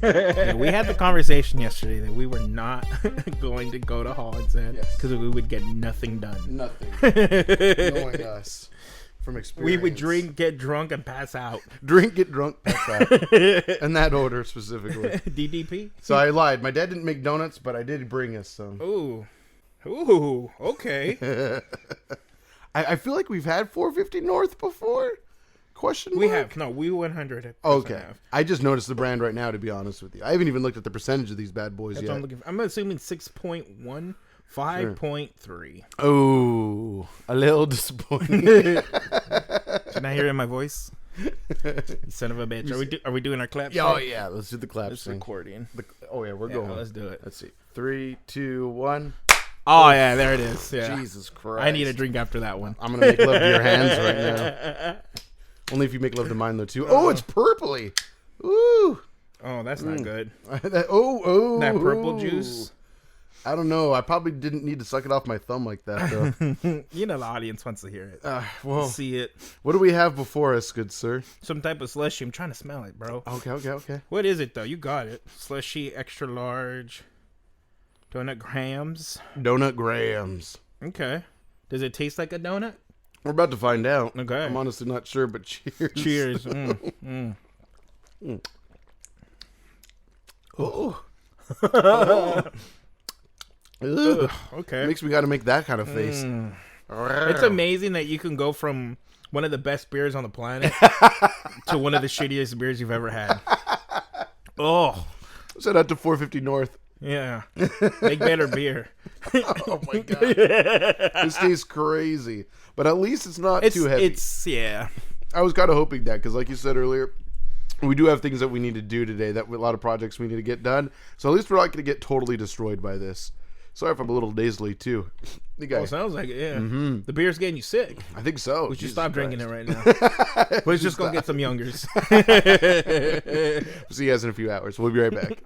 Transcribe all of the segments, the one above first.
Yeah, we had the conversation yesterday that we were not going to go to Holland's End because we would get nothing done. Nothing. Knowing us from experience. We would drink, get drunk, and pass out. Drink, get drunk, pass out. In that order specifically. DDP? So I lied. My dad didn't make donuts, but I did bring us some. Ooh, okay. I feel like we've had 450 North before. Question mark? We have. No, we 100. Okay. Have. I just noticed the brand right now, to be honest with you. I haven't even looked at the percentage of these bad boys That's yet. what I'm looking for. I'm assuming 6.1, 5.3. Oh, a little disappointing. Can I hear it in my voice? You son of a bitch. Are we doing our claps? Oh, yeah. Let's do the claps. It's recording. We're going. Let's do it. Let's see. 3, 2, 1. Oh, yeah. There it is. Yeah. Jesus Christ. I need a drink after that one. I'm going to make love to your hands right now. Only if you make love to mine, though, too. Oh, it's purpley. Ooh. Oh, that's not good. That purple juice. I don't know. I probably didn't need to suck it off my thumb like that, though. You know the audience wants to hear it. See it. What do we have before us, good sir? Some type of slushy. I'm trying to smell it, bro. Okay. What is it, though? You got it. Slushy, extra large. Donut grams. Donut grams. Okay. Does it taste like a donut? We're about to find out. Okay. I'm honestly not sure, but cheers. Cheers. Oh. Okay. Makes me got to make that kind of face. It's amazing that you can go from one of the best beers on the planet to one of the shittiest beers you've ever had. Oh. Shout out to 450 North. Yeah. Make better beer. Oh my God. This tastes crazy. But at least it's not too heavy. Yeah. I was kind of hoping that because, like you said earlier, we do have things that we need to do today. That a lot of projects we need to get done. So at least we're not going to get totally destroyed by this. Sorry if I'm a little nasally too. Sounds like it. Yeah. Mm-hmm. The beer's getting you sick. I think so. We should stop drinking it right now. We're just gonna get some youngers. See you guys in a few hours. We'll be right back.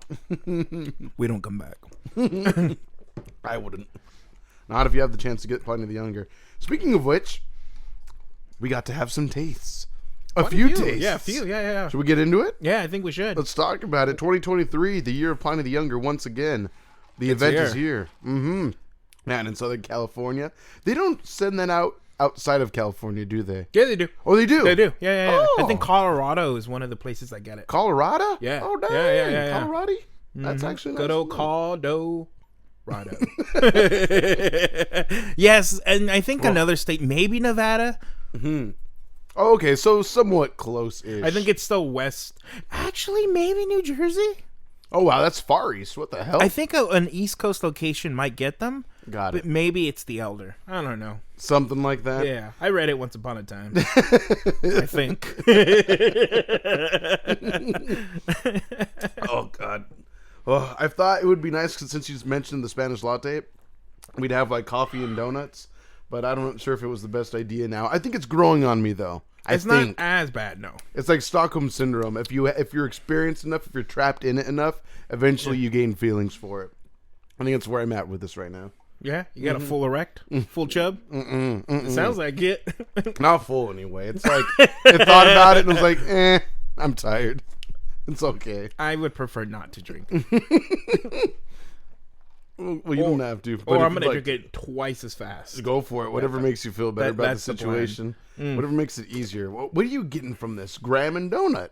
We don't come back. I wouldn't. Not if you have the chance to get plenty of the younger. Speaking of which, we got to have some tastes. A few tastes. Yeah, a few. Yeah. Should we get into it? Yeah, I think we should. Let's talk about it. 2023, the year of Pliny the Younger once again. The event is here. Mm-hmm. Man, in Southern California. They don't send that out outside of California, do they? Yeah, they do. Oh, they do? They do. Yeah. Oh. I think Colorado is one of the places that get it. Colorado? Yeah. Oh, dang. Yeah. Colorado? That's actually good old Colorado. Yes, and I think another state, maybe Nevada. Mm-hmm. Oh, okay, so somewhat close-ish. I think it's still west. Actually, maybe New Jersey. Oh, wow, that's far east. What the hell? I think an East Coast location might get them. Got it. But maybe it's the Elder. I don't know. Something like that? Yeah, I read it once upon a time. I think. Oh, God. Well, I thought it would be nice, cause since you just mentioned the Spanish latte, we'd have, like, coffee and donuts. But I'm not sure if it was the best idea now. I think it's growing on me, though. It's not as bad, no. It's like Stockholm Syndrome. If you're experienced enough, if you're trapped in it enough, eventually you gain feelings for it. I think that's where I'm at with this right now. Yeah? You got a full erect? Full chub? It sounds like it. Not full, anyway. It's like, I thought about it and was like, I'm tired. It's okay. I would prefer not to drink. Well, you don't have to. But I'm going to drink it twice as fast. Go for it. Whatever makes you feel better about the situation. Whatever makes it easier. What are you getting from this? Graham and donut?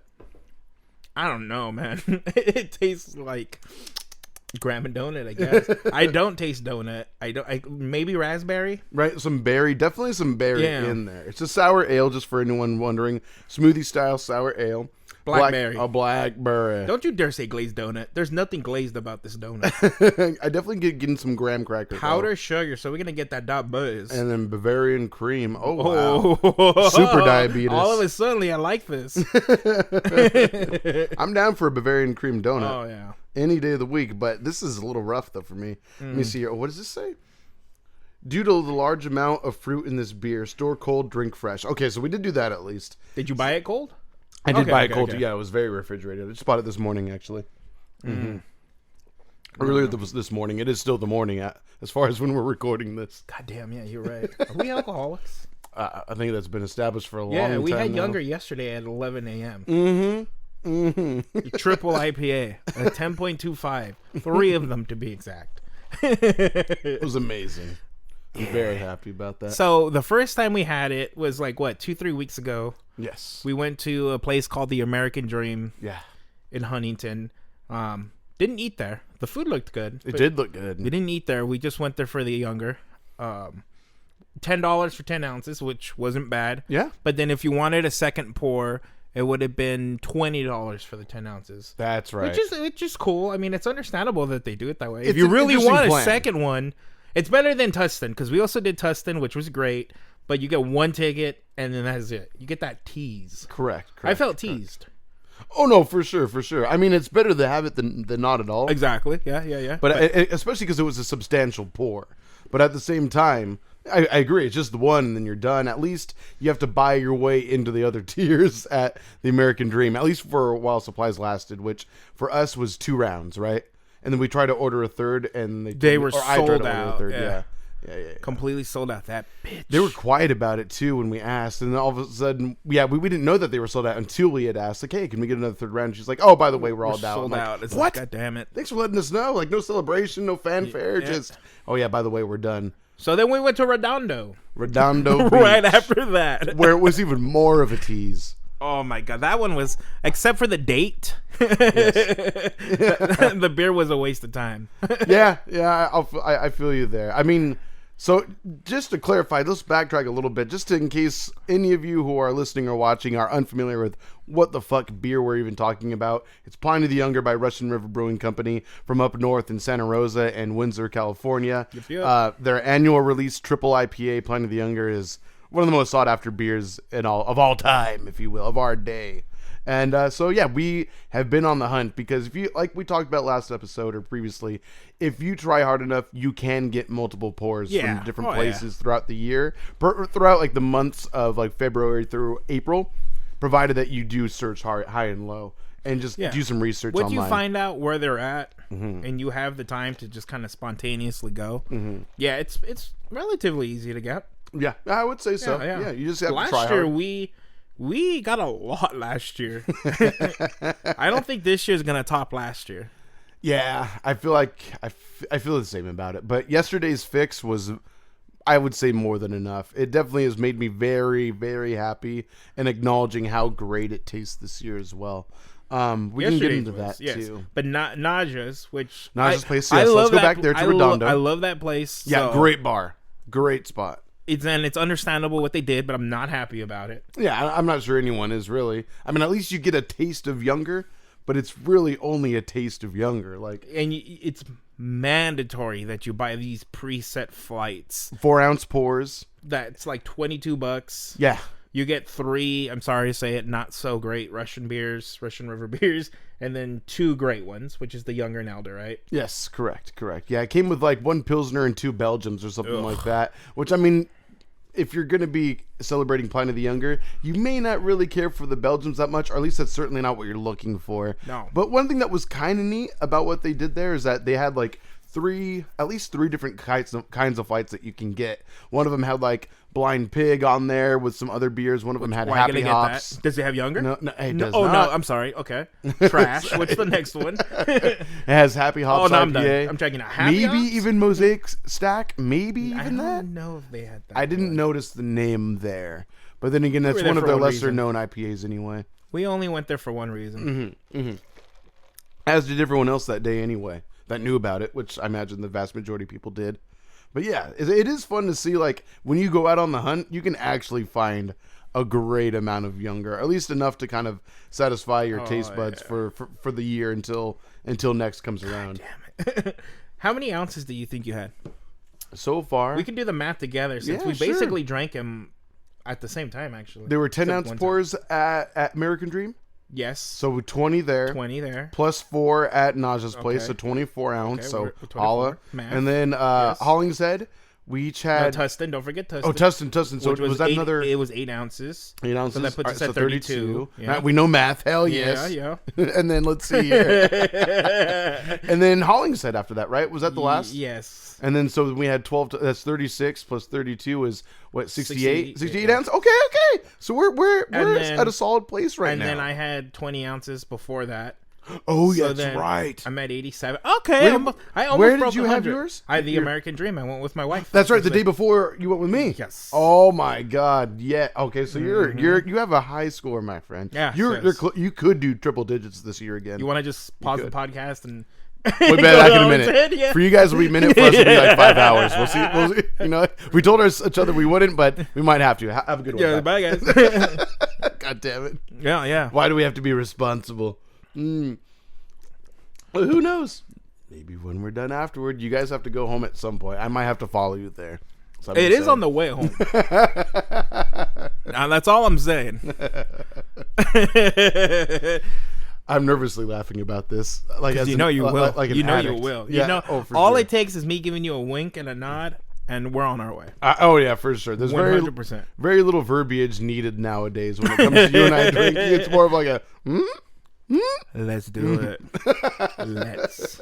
I don't know, man. It tastes like graham and donut, I guess. I don't taste donut. Maybe raspberry. Right, definitely some berry in there. It's a sour ale, just for anyone wondering. Smoothie style sour ale. Blackberry. A blackberry. Don't you dare say glazed donut. There's nothing glazed about this donut. I definitely getting some graham crackers. Powder sugar, so we're going to get that dot buzz. And then Bavarian cream. Oh, wow. Super diabetes. All of a sudden, I like this. I'm down for a Bavarian cream donut. Oh, yeah. Any day of the week, but this is a little rough, though, for me. Let me see here. What does this say? Due to the large amount of fruit in this beer, store cold, drink fresh. Okay, so we did do that at least. Did you buy it cold? I did buy it cold. Okay. Yeah, it was very refrigerated. I just bought it this morning, actually. Earlier this morning. It is still the morning, as far as when we're recording this. God damn, yeah, you're right. Are we alcoholics? I think that's been established for a long time. Yeah, we had now. younger yesterday at 11 a.m. Mm-hmm. Triple IPA, a 10.25, 3 of them to be exact. It was amazing. I'm very happy about that. So the first time we had it was like, what, 2-3 weeks ago? Yes. We went to a place called the American Dream. Yeah. In Huntington. Didn't eat there. The food looked good. It did look good. We didn't eat there. We just went there for the younger. $10 for 10 ounces, which wasn't bad. Yeah. But then if you wanted a second pour, it would have been $20 for the 10 ounces. That's right. Which is cool. I mean, it's understandable that they do it that way. It's if you really want plan. a second one, it's better than Tustin, because we also did Tustin, which was great. But you get one ticket, and then that's it. You get that tease. Correct. I felt teased. Oh, no, for sure. I mean, it's better to have it than not at all. Exactly. Yeah. But especially because it was a substantial pour. But at the same time, I agree. It's just the one, and then you're done. At least you have to buy your way into the other tiers at the American Dream, at least for a while supplies lasted, which for us was 2 rounds, right? And then we tried to order a third, and they were sold out. Yeah. Completely sold out. That bitch. They were quiet about it too when we asked, and then all of a sudden, we didn't know that they were sold out until we had asked, like, "Hey, can we get another third round?" She's like, "Oh, by the way, we're all out." Sold out. Like, It's what? Like, God damn it! Thanks for letting us know. Like, no celebration, no fanfare. Yeah. Just, oh yeah, by the way, we're done. So then we went to Redondo Redondo right Beach, after that, where it was even more of a tease. Oh my god, that one was, except for the date, Yes. the beer was a waste of time. Yeah, I feel you there. I mean, so just to clarify, let's backtrack a little bit, just in case any of you who are listening or watching are unfamiliar with what the fuck beer we're even talking about. It's Pliny the Younger by Russian River Brewing Company from up north in Santa Rosa and Windsor, California. Yep. Their annual release triple IPA, Pliny the Younger, is one of the most sought after beers of all time, if you will, of our day. And so, yeah, we have been on the hunt because if you, like we talked about last episode or previously, if you try hard enough, you can get multiple pours from different places throughout the year, throughout like the months of like February through April, provided that you do search high and low and just do some research online. Once you find out where they're at and you have the time to just kind of spontaneously go, it's relatively easy to get. Yeah, I would say so. Yeah, you just have to try Last year, hard. we got a lot last year. I don't think this year's going to top last year. Yeah, I feel like I feel the same about it. But yesterday's fix was, I would say, more than enough. It definitely has made me very, very happy and acknowledging how great it tastes this year as well. We can get into that too. But not Naja's, which Naja's place. Yes, let's go back there to Redondo. I love that place. Yeah, so great bar, great spot. It's understandable what they did, but I'm not happy about it. Yeah, I'm not sure anyone is really. I mean, at least you get a taste of Younger, but it's really only a taste of Younger. Like, and it's mandatory that you buy these preset flights, 4-ounce pours. That's like $22. Yeah. You get 3, I'm sorry to say it, not so great Russian River beers, and then 2 great ones, which is the Younger and Elder, right? Yes, correct. Yeah, it came with like 1 Pilsner and 2 Belgians or something like that, which, I mean, if you're going to be celebrating Pliny the Younger, you may not really care for the Belgians that much, or at least that's certainly not what you're looking for. No. But one thing that was kind of neat about what they did there is that they had like at least three different kinds of flights that you can get. One of them had like Blind Pig on there with some other beers. One of them had Happy Hops. Does it have Younger? No, it does not. not. No, I'm sorry. Okay. Trash. What's the next one? It has Happy Hops. No, IPA. I'm done. I'm checking out Happy Maybe Hops? even Mosaic Stack. Maybe even I don't that. know if they had that. I didn't notice the name there. But then again, that's one of their lesser known IPAs anyway. We only went there for one reason. As did everyone else that day anyway that knew about it, which I imagine the vast majority of people did. But yeah, it is fun to see, like, when you go out on the hunt, you can actually find a great amount of Younger, at least enough to kind of satisfy your taste buds for the year until next comes around. God damn it. How many ounces do you think you had? So far, we can do the math together since we basically drank them at the same time, actually. There were 10-ounce pours at American Dream. Yes. So 20 there. 20 there. Plus 4 at Naja's place, so 24 ounce. So holla. And then Hollingshead We each had Tustin. Don't forget Tustin. Oh, Tustin. So Which was that another? It was 8 ounces. 8 ounces. So that puts us at 32. Yeah. We know math. Hell yes. Yeah. And then let's see here. And then Hollingshead after that, right? Was that the last? Yes. And then so we had 12. That's 36 plus 32 is what? 68. 68 yeah. ounces. Okay. So we're at a solid place right now. And then I had 20 ounces before that. Oh, so yeah, that's right. I'm at 87. Okay. I almost where broke did you 100. have yours? I had the American Dream. I went with my wife. That's right. The day before you went with me. Yes. Oh my God. Yeah. Okay. So you have a high score, my friend. Yeah. You could do triple digits this year again. You want to just pause the podcast and we'll be back in a minute. Yeah. For you guys, it'll be a minute. For us, it'll be like 5 hours. We'll see. You know, we told each other we wouldn't, but we might have to. Have a good one. Yeah. Bye, guys. God damn it. Yeah. Why do we have to be responsible? Well, who knows? Maybe when we're done afterward, you guys have to go home at some point. I might have to follow you there. It is on the way home. Now, that's all I'm saying. I'm nervously laughing about this. Like you know you will. Like you know addict. you will. Yeah. You know, all it takes is me giving you a wink and a nod, and we're on our way. Oh yeah, for sure. There's 100%. Very little verbiage needed nowadays when it comes to you and I drinking. It's more of like a let's do it. Let's.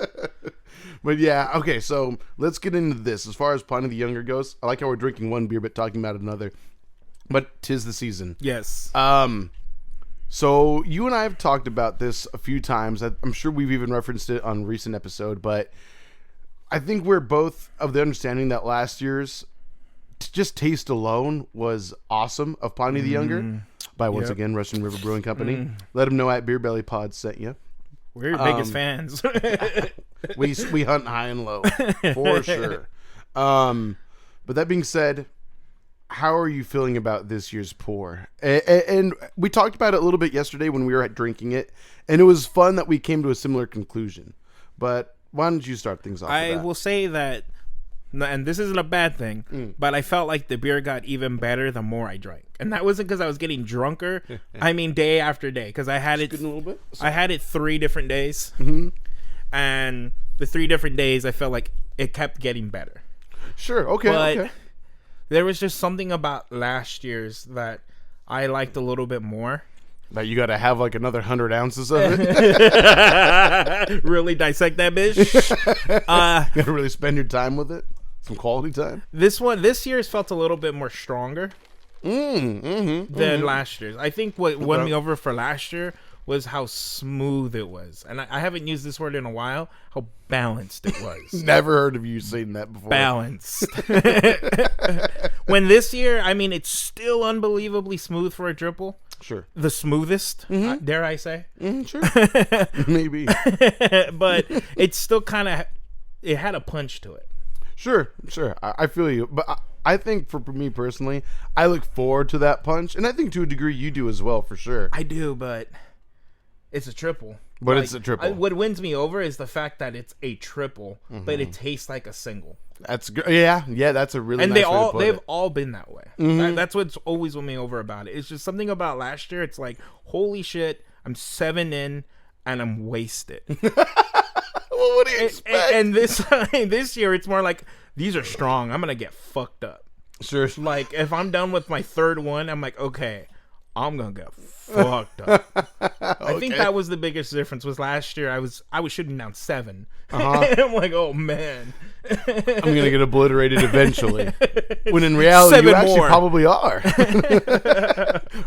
But yeah, okay, so let's get into this. As far as Pliny the Younger goes, I like how we're drinking one beer but talking about another. But 'tis the season. Yes. So you and I have talked about this a few times. I'm sure we've even referenced it on a recent episode, but I think we're both of the understanding that last year's just taste alone was awesome of Pliny the Younger. By once again, Russian River Brewing Company. Let them know at BeerBellyPod sent you. We're your biggest fans. we hunt high and low for sure. But that being said, how are you feeling about this year's pour? And we talked about it a little bit yesterday when we were drinking it, and it was fun that we came to a similar conclusion. But why don't you start things off? I will say that, and this isn't a bad thing, but I felt like the beer got even better the more I drank, and that wasn't because I was getting drunker. I mean, day after day, because I had it. A little bit. I had it 3 different days, and the 3 different days, I felt like it kept getting better. Sure. Okay. But there was just something about last year's that I liked a little bit more. That you got to have like another 100 ounces of it. Really dissect that bitch. You got to really spend your time with it. Some quality time. This year's felt a little bit more stronger than last year's. I think what won me over for last year was how smooth it was. And I haven't used this word in a while. How balanced it was. Never heard of you saying that before. Balanced. When this year, I mean, it's still unbelievably smooth for a triple. Sure. The smoothest, dare I say. Sure. Maybe. But it's still kind of, it had a punch to it. Sure. I feel you. But I think for me personally, I look forward to that punch. And I think to a degree you do as well, for sure. I do, but it's a triple. But it's a triple. What wins me over is the fact that it's a triple, but it tastes like a single. That's good. Yeah, that's a really and nice way to put they've it. all been that way. That's what's always won me over about it. It's just something about last year. It's like, holy shit, I'm 7 in and I'm wasted. Well, what do you expect? And this year, it's more like, these are strong. I'm gonna get fucked up. Sure. Like, if I'm done with my 3rd one, I'm like, okay, I'm gonna get fucked up. I think that was the biggest difference. Was last year I was shooting down 7. I'm like, oh man, I'm gonna get obliterated eventually. When in reality, 7 you actually more. probably are.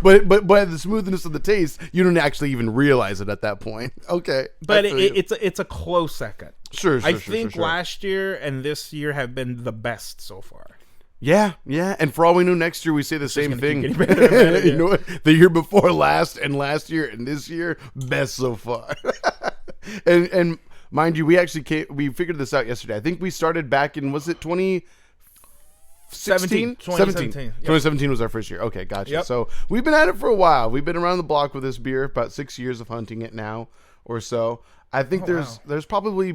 but the smoothness of the taste, you don't actually even realize it at that point. Okay, but it's a close second. Sure. I think last year and this year have been the best so far. Yeah, and for all we know, next year we say the same thing. Keep getting better. You know what? The year before last and last year and this year, best so far. and mind you, we figured this out yesterday. I think we started back in, was it 2017? 2017. Yep. 2017 was our first year. Okay, gotcha. Yep. So we've been at it for a while. We've been around the block with this beer, about 6 years of hunting it now or so. I think there's definitely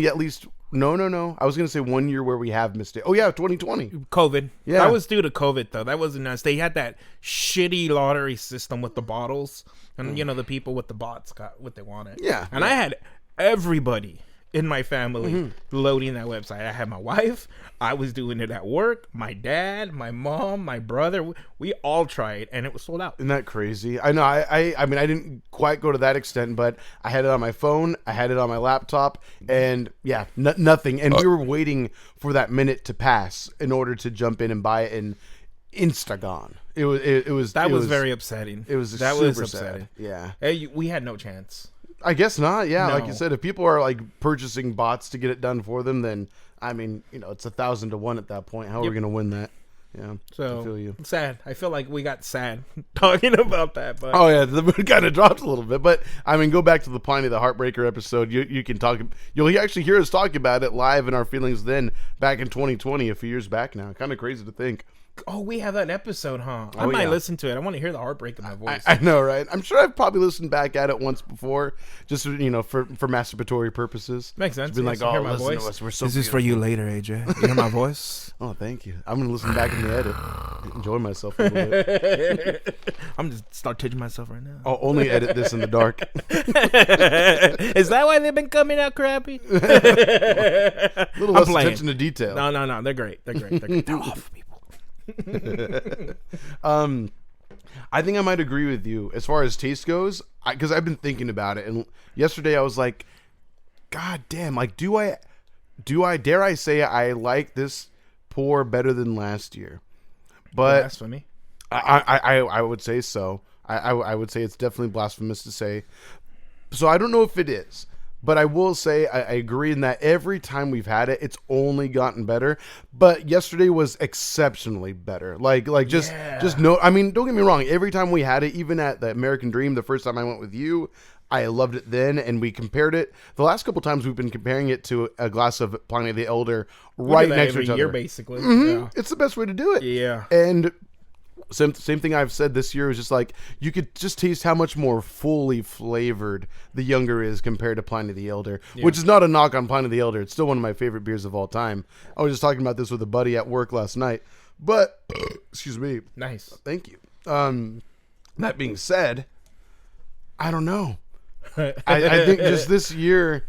at least. No. I was going to say 1 year where we have missed it. Oh, yeah, 2020. COVID. Yeah. That was due to COVID, though. That wasn't us. They had that shitty lottery system with the bottles. And, the people with the bots got what they wanted. Yeah. And I had everybody in my family loading that website. I had my wife. I was doing it at work. My dad, my mom, my brother. We all tried, and it was sold out. Isn't that crazy? I know. I mean, I didn't quite go to that extent, but I had it on my phone. I had it on my laptop, and yeah, nothing. And we were waiting for that minute to pass in order to jump in and buy it, and Instagon. It was very upsetting. It was that super was upsetting. Sad. Yeah. Hey, we had no chance. I guess not. Yeah, No. like you said, if people are like purchasing bots to get it done for them, then I mean, it's 1,000 to 1 at that point. How are we going to win that? Yeah. So I feel you. Sad. I feel like we got sad talking about that. But oh yeah, the mood kind of dropped a little bit. But I mean, go back to the Pliny the Heartbreaker episode. You can talk. You'll actually hear us talk about it live in our feelings then back in 2020, a few years back now. Kind of crazy to think. Oh, we have that episode, huh? I might listen to it. I want to hear the heartbreak in my voice. I know, right? I'm sure I've probably listened back at it once before, just for masturbatory purposes. Makes sense. Been like, hear my listen voice. to us. We're so This is for you later, AJ. You hear my voice? Oh, thank you. I'm gonna listen back in the edit, enjoy myself a little bit. I'm just start touching myself right now. I'll only edit this in the dark. Is that why they've been coming out crappy? A little less attention to detail. No. They're great. They're off, people. I think I might agree with you as far as taste goes, because I've been thinking about it, and yesterday I was like, God damn, like do I dare I say I like this pour better than last year? But blasphemy. I would say so. I would say it's definitely blasphemous to say. So I don't know if it is. But I will say I agree in that every time we've had it, it's only gotten better. But yesterday was exceptionally better. Just no. I mean, don't get me wrong. Every time we had it, even at the American Dream, the first time I went with you, I loved it then, and we compared it. The last couple times we've been comparing it to a glass of Pliny the Elder right next to each other. Basically. Mm-hmm. Yeah. It's the best way to do it. Yeah. And same thing I've said this year is just like you could just taste how much more fully flavored the younger is compared to Pliny the Elder, which is not a knock on Pliny the Elder. It's still one of my favorite beers of all time. I was just talking about this with a buddy at work last night, but excuse me. Nice. Thank you. That being said, I don't know. I think just this year,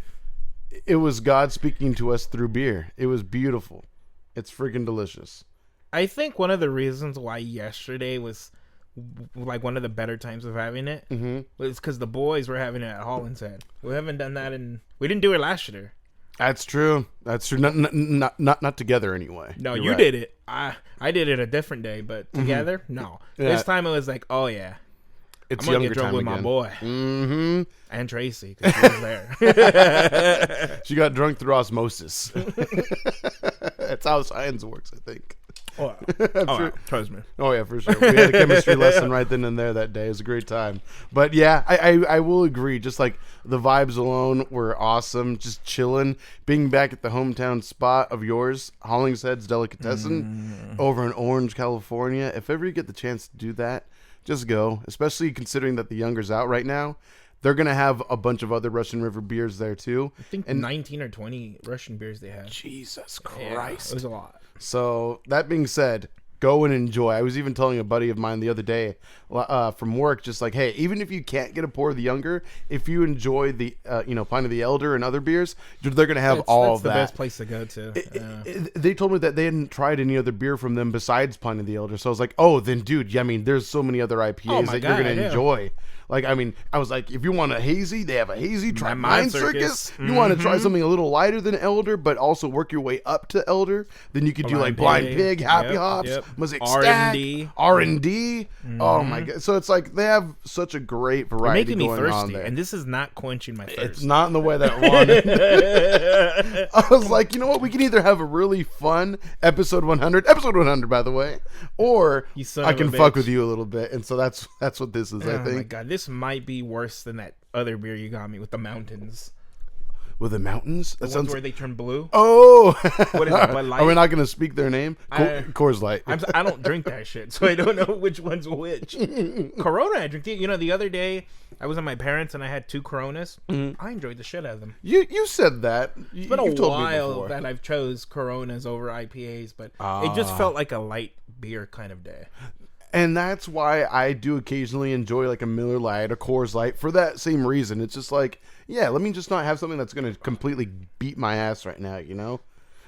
it was God speaking to us through beer. It was beautiful. It's freaking delicious. I think one of the reasons why yesterday was like one of the better times of having it was because the boys were having it at Holland's Head. We haven't done that we didn't do it last year. That's true. Not together anyway. No, You're you right. did it. I did it a different day, but together, no. Yeah. This time it was like, oh yeah, It's I'm gonna younger get drunk time with again. my boy Mm-hmm. and Tracy because she was there. She got drunk through osmosis. That's how science works, I think. Oh, trust me. Oh yeah, for sure. We had a chemistry lesson right then and there that day. It was a great time. But yeah, I will agree. Just like the vibes alone were awesome. Just chilling, being back at the hometown spot of yours, Hollingshead's Delicatessen, over in Orange, California. If ever you get the chance to do that, just go. Especially considering that the Younger's out right now. They're going to have a bunch of other Russian River beers there too. I think 19 or 20 Russian beers they have. Jesus Christ. Yeah, it was a lot. So that being said, go and enjoy. I was even telling a buddy of mine the other day from work, just like, hey, even if you can't get a pour of the Younger, if you enjoy the Pliny the Elder and other beers, they're going to have all of that. That's the best place to go to. They told me that they hadn't tried any other beer from them besides Pliny the Elder. So I was like, oh, then dude, I mean, there's so many other IPAs that you're going to enjoy. Like, I mean, I was like, if you want a hazy, they have a hazy. Try Mind Circus. You want to try something a little lighter than Elder, but also work your way up to Elder. Then you could do like Blind Pig, Happy Hops, Mosaic Stack, R&D. Oh my god! So it's like they have such a great variety going on there. And this is not quenching my thirst. It's not in the way that I wanted. I was like, you know what? We can either have a really fun episode 100, by the way, or I can fuck with you a little bit. And so that's what this is. I think. Oh my god, this might be worse than that other beer you got me with the mountains. With the mountains? The ones where they turn blue? Oh! What is it, Bud Light? Are we not going to speak their name? Coors Light. I don't drink that shit, so I don't know which one's which. Corona, I drink. The other day, I was at my parents' and I had 2 Coronas. I enjoyed the shit out of them. You said that. It's been a while that I've chose Coronas over IPAs, but it just felt like a light beer kind of day. And that's why I do occasionally enjoy like a Miller Lite, a Coors Light, for that same reason. It's just like, yeah, let me just not have something that's going to completely beat my ass right now, you know?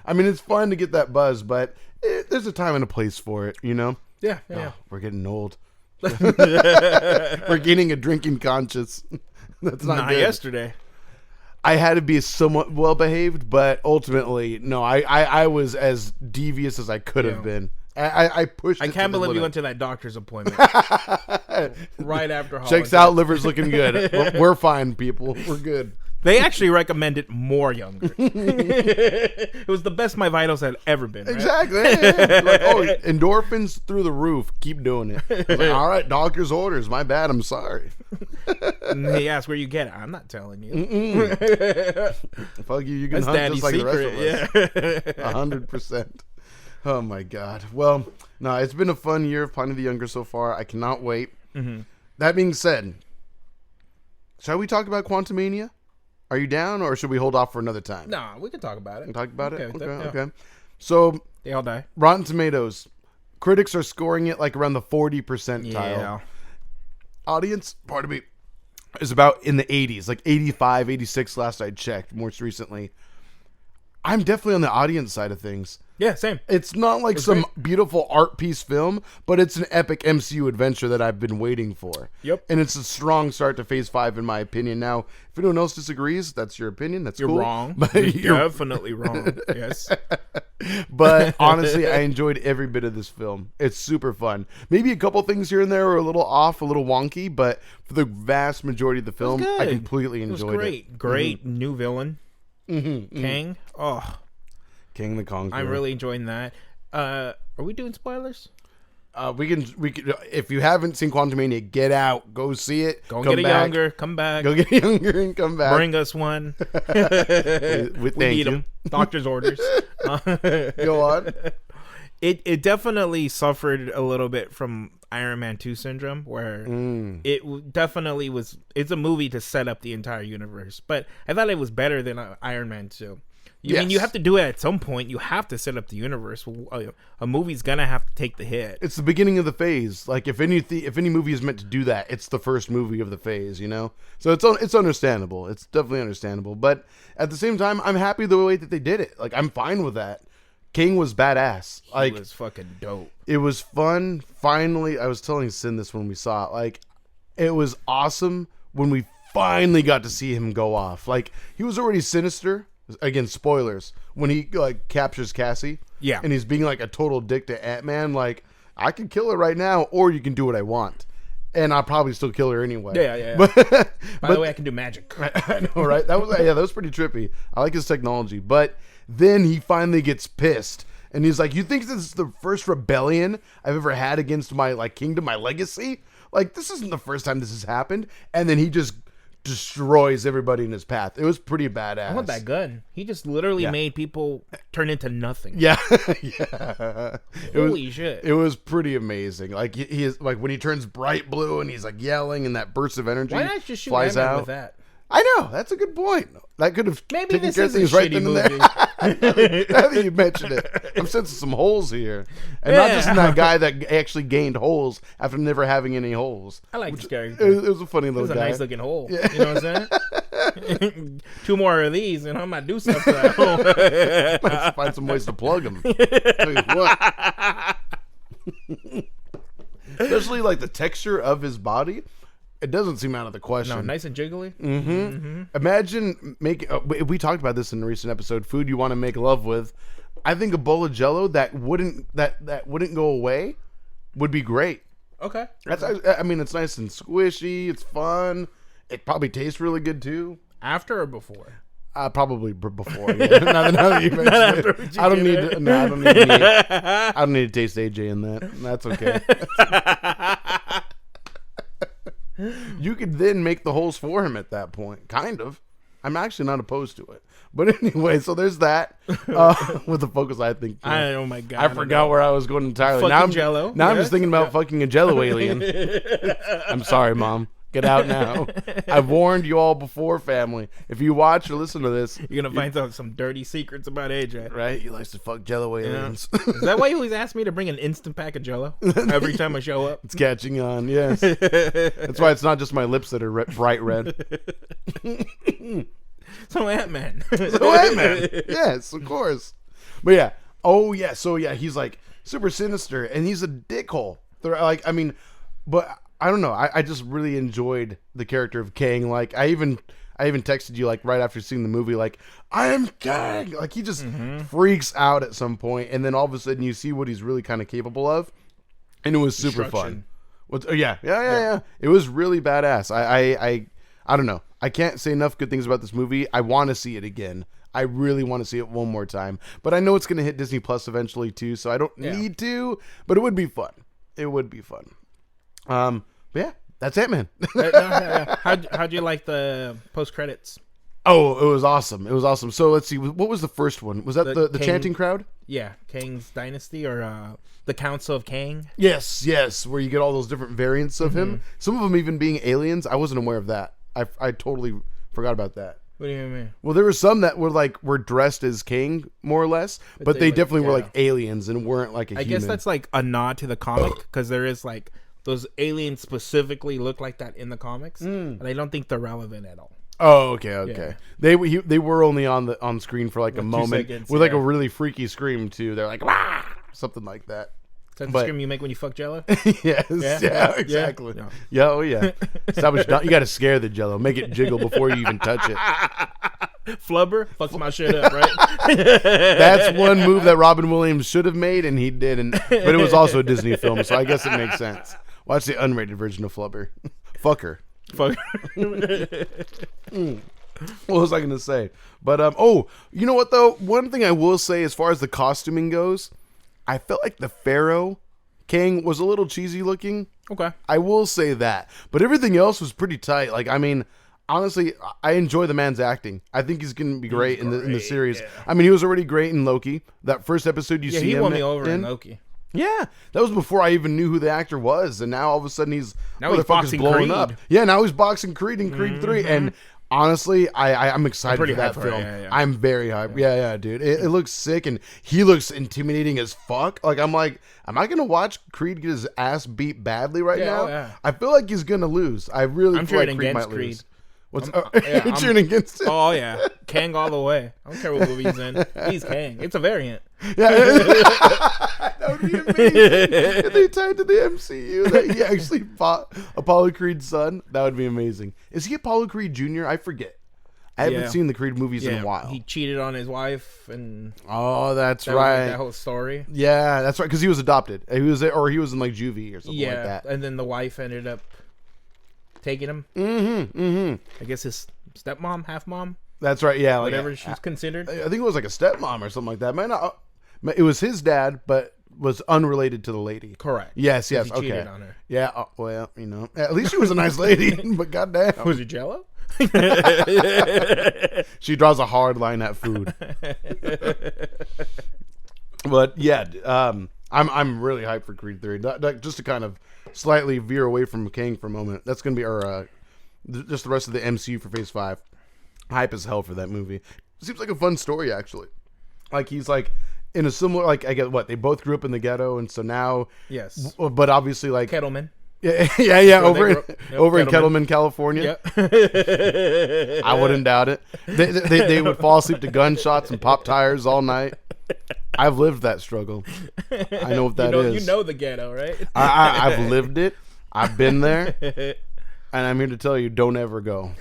I mean, it's fun to get that buzz, but there's a time and a place for it, you know? Yeah. Oh, we're getting old. We're gaining a drinking conscience. That's not good. Yesterday. I had to be somewhat well behaved, but ultimately, no, I was as devious as I could have been. I pushed. I can't believe you went to that doctor's appointment right after Holiday. Checks out, liver's looking good. We're fine, people. We're good. They actually recommend it more younger. It was the best my vitals had ever been. Right? Exactly. Like, endorphins through the roof. Keep doing it. Like, all right, doctor's orders. My bad. I'm sorry. And he asked where you get it. I'm not telling you. Fuck you. You can That's hunt Daddy's just like secret. The rest of us. 100%. Oh my God. Well, no, it's been a fun year of Pint of the Younger so far. I cannot wait. Mm-hmm. That being said, shall we talk about Quantumania? Are you down, or should we hold off for another time? Nah, we can talk about it. Talk about it? Okay. Okay. So, they all die. Rotten Tomatoes. Critics are scoring it like around the 40 percentile. Yeah. Audience, pardon me, is about in the 80s, like 85, 86 last I checked, most recently. I'm definitely on the audience side of things. Yeah, same. It's not like some beautiful art piece film, but it's an epic MCU adventure that I've been waiting for. Yep. And it's a strong start to Phase 5 in my opinion. Now, if anyone else disagrees, that's your opinion. That's You're cool. wrong. But You're definitely wrong. Yes. But honestly, I enjoyed every bit of this film. It's super fun. Maybe a couple things here and there are a little off, a little wonky, but for the vast majority of the film, I completely enjoyed it. Great new villain. Kang. Oh, King the Conqueror. I'm really enjoying that. Are we doing spoilers? We can. If you haven't seen Quantumania, get out, go see it. Go get it younger. Come back. Go get younger and come back. Bring us one. we need them. Doctor's orders. Go on. It definitely suffered a little bit from Iron Man 2 syndrome, where it definitely was. It's a movie to set up the entire universe, but I thought it was better than Iron Man 2. I mean, you have to do it at some point. You have to set up the universe. A movie's gonna have to take the hit. It's the beginning of the phase. Like if any movie is meant to do that, it's the first movie of the phase. You know, so it's understandable. It's definitely understandable. But at the same time, I'm happy the way that they did it. Like I'm fine with that. King was badass. Like he was fucking dope. It was fun. Finally, I was telling Sin this when we saw it. Like it was awesome when we finally got to see him go off. Like he was already sinister. Again, spoilers. When he like captures Cassie, and he's being like a total dick to Ant-Man. Like I can kill her right now, or you can do what I want, and I'll probably still kill her anyway. Yeah. But, By the way, I can do magic. I know, right? That was pretty trippy. I like his technology, but then he finally gets pissed, and he's like, "You think this is the first rebellion I've ever had against my like kingdom, my legacy? Like this isn't the first time this has happened." And then he just destroys everybody in his path. It was pretty badass. I want that gun. He just literally made people turn into nothing. Yeah. Holy shit. It was pretty amazing. Like he is like when he turns bright blue and he's like yelling and that burst of energy Why not just shoot flies Ant-Man out with that? I know. That's a good point. That could have maybe taken this care is of things a right shitty then and movie. there. Now that you mentioned it, I'm sensing some holes here, and not just in that guy that actually gained holes after never having any holes. I like this character. It was a funny little guy. It was a nice looking hole. Yeah. You know what I'm saying? 2 more of these, and I might do stuff to that hole. Might find some ways to plug them. Tell you what. Especially like the texture of his body. It doesn't seem out of the question. No, nice and jiggly. Imagine making. We talked about this in a recent episode. Food you want to make love with. I think a bowl of Jello that wouldn't go away would be great. Okay. I mean, it's nice and squishy. It's fun. It probably tastes really good too. After or before? Probably before. Yeah. now that you mentioned it, I don't need. No, I don't need. I don't need to taste AJ in that. That's okay. You could then make the holes for him at that point. Kind of. I'm actually not opposed to it. But anyway, so there's that. With the focus, I think. Oh my God. I forgot where I was going entirely. Fucking Jello. Now I'm just thinking about fucking a Jello alien. I'm sorry, Mom. Get out now. I've warned you all before, family. If you watch or listen to this, you're going to find out some dirty secrets about AJ. Right? He likes to fuck Jello aliens. Is that why you always ask me to bring an instant pack of Jello every time I show up? It's catching on, yes. That's why it's not just my lips that are bright red. So Ant-Man. Yes, of course. But yeah. Oh, yeah. So, yeah, he's like super sinister, and he's a dickhole. Like, I mean, but I don't know. I just really enjoyed the character of Kang. Like, I even texted you, like, right after seeing the movie, like, I am Kang. Like, he just freaks out at some point, and then all of a sudden you see what he's really kind of capable of, and it was super fun. Yeah. It was really badass. I don't know. I can't say enough good things about this movie. I want to see it again. I really want to see it one more time. But I know it's going to hit Disney Plus eventually, too, so I don't need to, but it would be fun. It would be fun. But yeah, that's it, man. How'd you like the post credits? Oh, it was awesome. It was awesome. So let's see. What was the first one? Was that the chanting crowd? Yeah, Kang's Dynasty or the Council of Kang. Yes. Where you get all those different variants of him. Some of them even being aliens. I wasn't aware of that. I totally forgot about that. What do you mean? Well, there were some that were dressed as King, more or less, but they definitely were like aliens and weren't like a human. I guess that's like a nod to the comic because there is like those aliens specifically look like that in the comics, and I don't think they're relevant at all. Oh, okay. Yeah. They were only on screen for like a moment seconds, with like a really freaky scream too. They're like, "Wah!" Something like that. Is that the scream you make when you fuck Jello? Yes. Yeah, exactly. Yeah. Oh, yeah. You got to scare the Jello. Make it jiggle before you even touch it. Flubber fucks my shit up, right? That's one move that Robin Williams should have made, and he didn't. But it was also a Disney film, so I guess it makes sense. Watch the unrated version of Flubber. Fuck her. What was I going to say? But, you know what, though? One thing I will say as far as the costuming goes, I felt like the Pharaoh King was a little cheesy looking. Okay. I will say that. But everything else was pretty tight. Like, I mean, honestly, I enjoy the man's acting. I think he's going to be great in the series. Yeah. I mean, he was already great in Loki. That first episode you see him he won me over in Loki. Yeah, that was before I even knew who the actor was. And now all of a sudden he's boxing blowing Creed. Up. Yeah, now he's boxing Creed in Creed 3. And honestly, I'm excited for that film. I'm very hyped. Yeah, dude. It looks sick, and he looks intimidating as fuck. Like, am I going to watch Creed get his ass beat badly now? Yeah. I feel like he's going to lose. I really feel like Creed might lose. You're cheering against him? Oh, yeah. Kang all the way. I don't care what movie he's in. He's Kang. It's a variant. Yeah. That would be amazing. If they tied to the MCU that he actually fought Apollo Creed's son, that would be amazing. Is he Apollo Creed Jr.? I forget. I haven't seen the Creed movies in a while. He cheated on his wife, and that's right. That whole story. Yeah, that's right. Because he was adopted. He was in like juvie or something like that. And then the wife ended up taking him. I guess his stepmom, half mom. That's right. Yeah, whatever she's considered. I think it was like a stepmom or something like that. It was his dad, but was unrelated to the lady. Correct. Yes. He cheated on her. Yeah. Well, at least she was a nice lady. But goddamn, was it Jello? She draws a hard line at food. But yeah, I'm really hyped for Creed 3. Just to kind of slightly veer away from Kang for a moment. That's gonna be our just the rest of the MCU for Phase 5. Hype as hell for that movie. Seems like a fun story, actually. Like, he's like in a similar, like, I get what they both grew up in the ghetto, and so now but obviously like Kettleman. Yeah. Over in Kettleman, California. Yep. I wouldn't doubt it. They would fall asleep to gunshots and pop tires all night. I've lived that struggle. I know what that is. You know the ghetto, right? I've lived it. I've been there. And I'm here to tell you, don't ever go.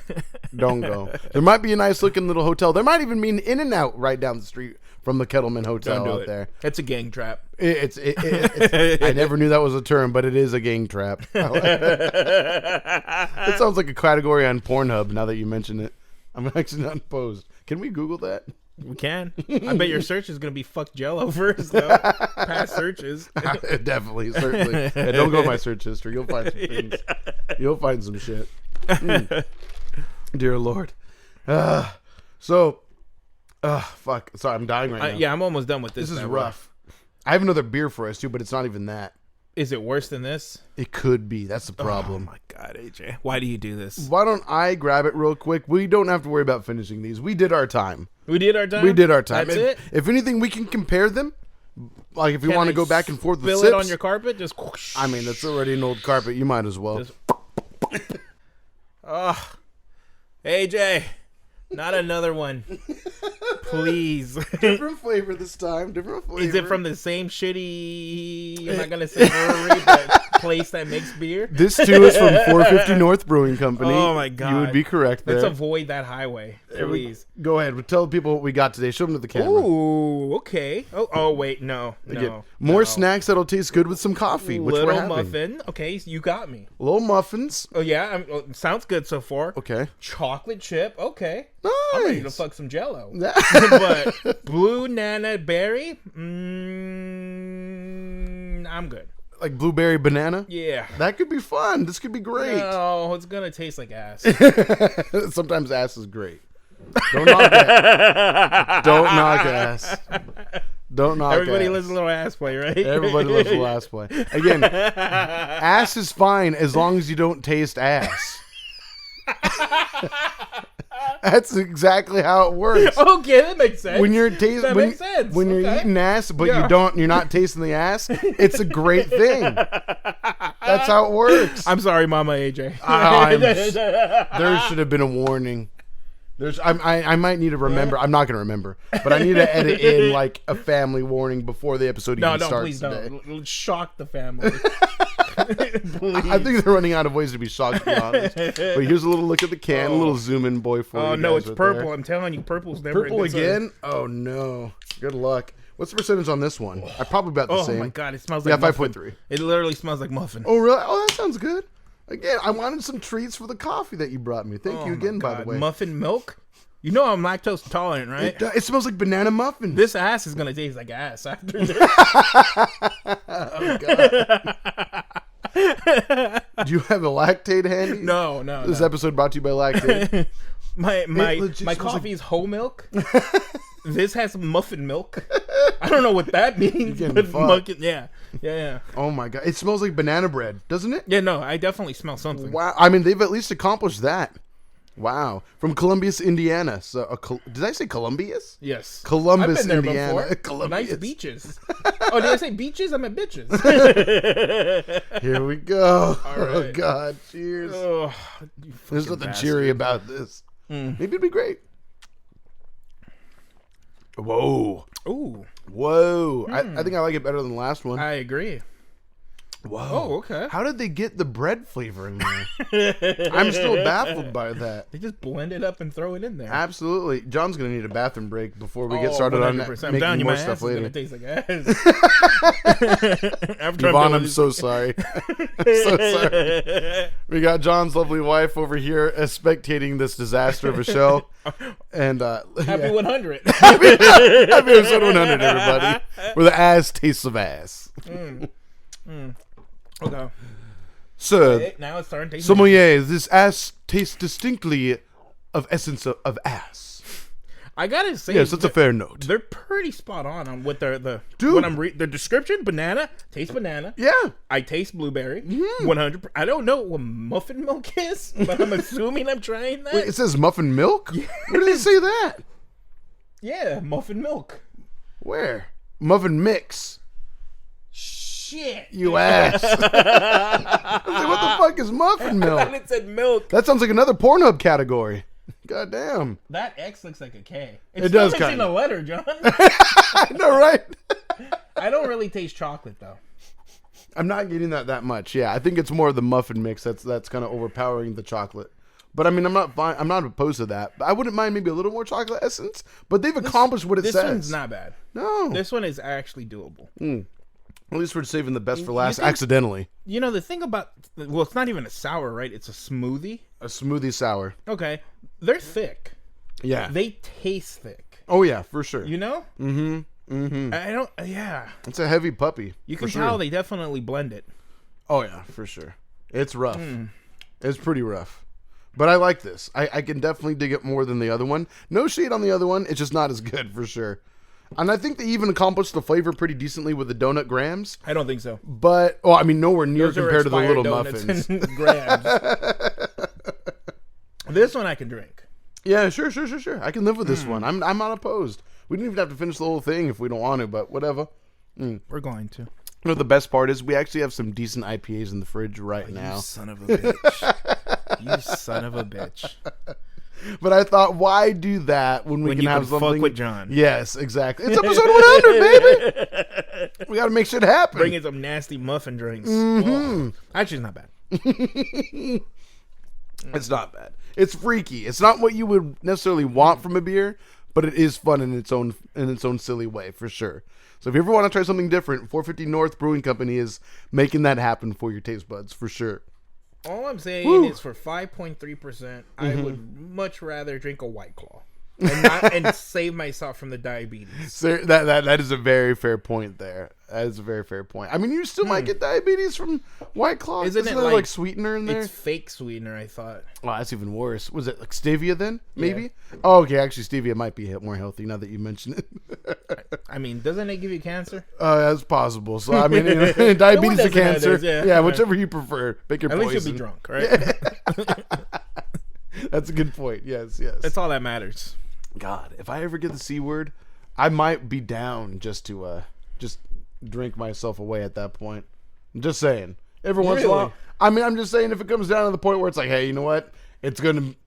Don't go. There might be a nice looking little hotel. There might even be an In-N-Out right down the street from the Kettleman Hotel out there. It's a gang trap. It's I never knew that was a term, but it is a gang trap. It sounds like a category on Pornhub now that you mention it. I'm actually not opposed. Can we Google that? We can. I bet your search is going to be fuck Jello first, though. Past searches. Definitely, certainly. Yeah, don't go to my search history. You'll find some things. You'll find some shit. Dear Lord. Fuck. Sorry, I'm dying right now. Yeah, I'm almost done with this. This is rough. I have another beer for us, too, but it's not even that. Is it worse than this? It could be. That's the problem. Oh my God, AJ. Why do you do this? Why don't I grab it real quick? We don't have to worry about finishing these. We did our time. We did our time? We did our time. That's it? If anything, we can compare them. Like, if you want to go back and forth with spill sips. it on your carpet? Just whoosh. I mean, that's already an old carpet. You might as well. AJ, not another one. Please. Different flavor this time. Different flavor. Is it from the same shitty, I'm not going to say brewery, but place that makes beer? This, too, is from 450 North Brewing Company. Oh, my God. You would be correct there. Let's avoid that highway, please. Go ahead. Tell people what we got today. Show them to the camera. Ooh, okay. Oh wait, no. More snacks that'll taste good with some coffee, which we're Little having. muffin. Okay, so you got me. Little muffins. Oh, yeah? Sounds good so far. Okay. Chocolate chip. Okay. Nice. I'm ready to fuck some Jell-O. But blue nana berry, I'm good. Like blueberry banana? Yeah. That could be fun. This could be great. No, it's going to taste like ass. Sometimes ass is great. Don't knock it. Don't knock ass. Don't knock Everybody ass. loves a little ass play, right? Everybody loves a little ass play. Again, ass is fine as long as you don't taste ass. That's exactly how it works. Okay, that makes sense. When you're tasting, makes sense. When you're eating ass, but you're not tasting the ass, it's a great thing. That's how it works. I'm sorry, Mama AJ. There should have been a warning. I might need to remember. I'm not going to remember, but I need to edit in like a family warning before the episode even starts. Please today. don't. Shock the family. I think they're running out of ways to be shocked, to be honest. But here's a little look at the can, a little zoom in boy for you. Oh no, it's right purple. there. I'm telling you, purple's never Purple again? Oh no. Good luck. What's the percentage on this one? I probably about the same. Oh my God, it smells like 5.3. It literally smells like muffin. Oh really? Oh, that sounds good. Again, I wanted some treats for the coffee that you brought me. Thank you again, by the way. Muffin milk? You know I'm lactose intolerant, right? It smells like banana muffins. This ass is gonna taste like ass after this. Oh God. Do you have a Lactate handy? No. This episode brought to you by Lactate. my coffee's whole milk. This has muffin milk. I don't know what that means. But yeah. Oh my God, it smells like banana bread, doesn't it? Yeah, no, I definitely smell something. Wow, I mean they've at least accomplished that. Wow, from Columbus, Indiana. So, did I say Columbus? Yes, Columbus, I've been there Indiana. Before. Columbus. Nice beaches. Oh, did I say beaches? I meant bitches. Here we go. All right. Oh God, cheers. Oh, there's nothing cheery about this. Maybe it'd be great. Whoa. Ooh. Whoa. I think I like it better than the last one. I agree. Whoa. Oh, okay. How did they get the bread flavor in there? I'm still baffled by that. They just blend it up and throw it in there. Absolutely. John's going to need a bathroom break before we get started on making more stuff later. It's going to taste like ass. Yvonne, I'm so sorry. So sorry. We got John's lovely wife over here spectating this disaster of a show. And Happy 100. Happy episode 100, everybody. Where the ass tastes of ass. Okay. Sir, okay, now it's starting to taste sommelier, this ass tastes distinctly of essence of ass. I gotta say, yes, that's a fair note. They're pretty spot on what the Dude. What I'm the description. Banana, taste banana. Yeah, I taste blueberry. 100. I don't know what muffin milk is, but I'm assuming I'm trying that. Wait, it says muffin milk. Where did it say that? Yeah, muffin milk. Where? Muffin mix. Shit. You ass. I was like, what the fuck is muffin milk? I thought it said milk. That sounds like another Pornhub category. God damn. That X looks like a K. It does kind in a letter, John. I know, right? I don't really taste chocolate though. I'm not getting that much. Yeah, I think it's more of the muffin mix that's kind of overpowering the chocolate. But I mean, I'm not opposed to that. I wouldn't mind maybe a little more chocolate essence. But they've accomplished what it says. This one's not bad. No. This one is actually doable. At least we're saving the best for last, accidentally. You know, the thing about... Well, it's not even a sour, right? It's a smoothie. A smoothie sour. Okay. They're thick. Yeah. They taste thick. Oh, yeah, for sure. You know? I don't... Yeah. It's a heavy puppy. You can tell they definitely blend it. Oh, yeah, for sure. It's rough. It's pretty rough. But I like this. I can definitely dig it more than the other one. No shade on the other one. It's just not as good, for sure. And I think they even accomplished the flavor pretty decently with the donut grams. I don't think so. But, I mean, nowhere near Those compared to the little donuts muffins. and grams. This one I can drink. Yeah, sure. I can live with this one. I'm not opposed. We don't even have to finish the whole thing if we don't want to, but whatever. We're going to. You know, the best part is we actually have some decent IPAs in the fridge now. You son of a bitch. You son of a bitch. But I thought, why do that when we can have something? Fuck with John. Yes, exactly. It's episode 100, baby. We got to make shit happen. Bring in some nasty muffin drinks. Oh. Actually, it's not bad. It's not bad. It's freaky. It's not what you would necessarily want from a beer, but it is fun in its own silly way, for sure. So if you ever want to try something different, 450 North Brewing Company is making that happen for your taste buds, for sure. All I'm saying is for 5.3%, I would much rather drink a White Claw and save myself from the diabetes. So that is a very fair point there. That is a very fair point. I mean, you still might get diabetes from White Claw. Isn't there like sweetener in there? It's fake sweetener, I thought. Oh, that's even worse. Was it like stevia then? Maybe? Yeah. Oh, okay. Actually, stevia might be more healthy now that you mention it. I mean, doesn't it give you cancer? That's possible. So, I mean, diabetes or cancer. Yeah, whichever you prefer. Pick your poison. At least you'll be drunk, right? That's a good point. Yes. That's all that matters. God, if I ever get the C word, I might be down just to just drink myself away at that point. I'm just saying. Every once in a while. I mean, I'm just saying if it comes down to the point where it's like, hey, you know what? This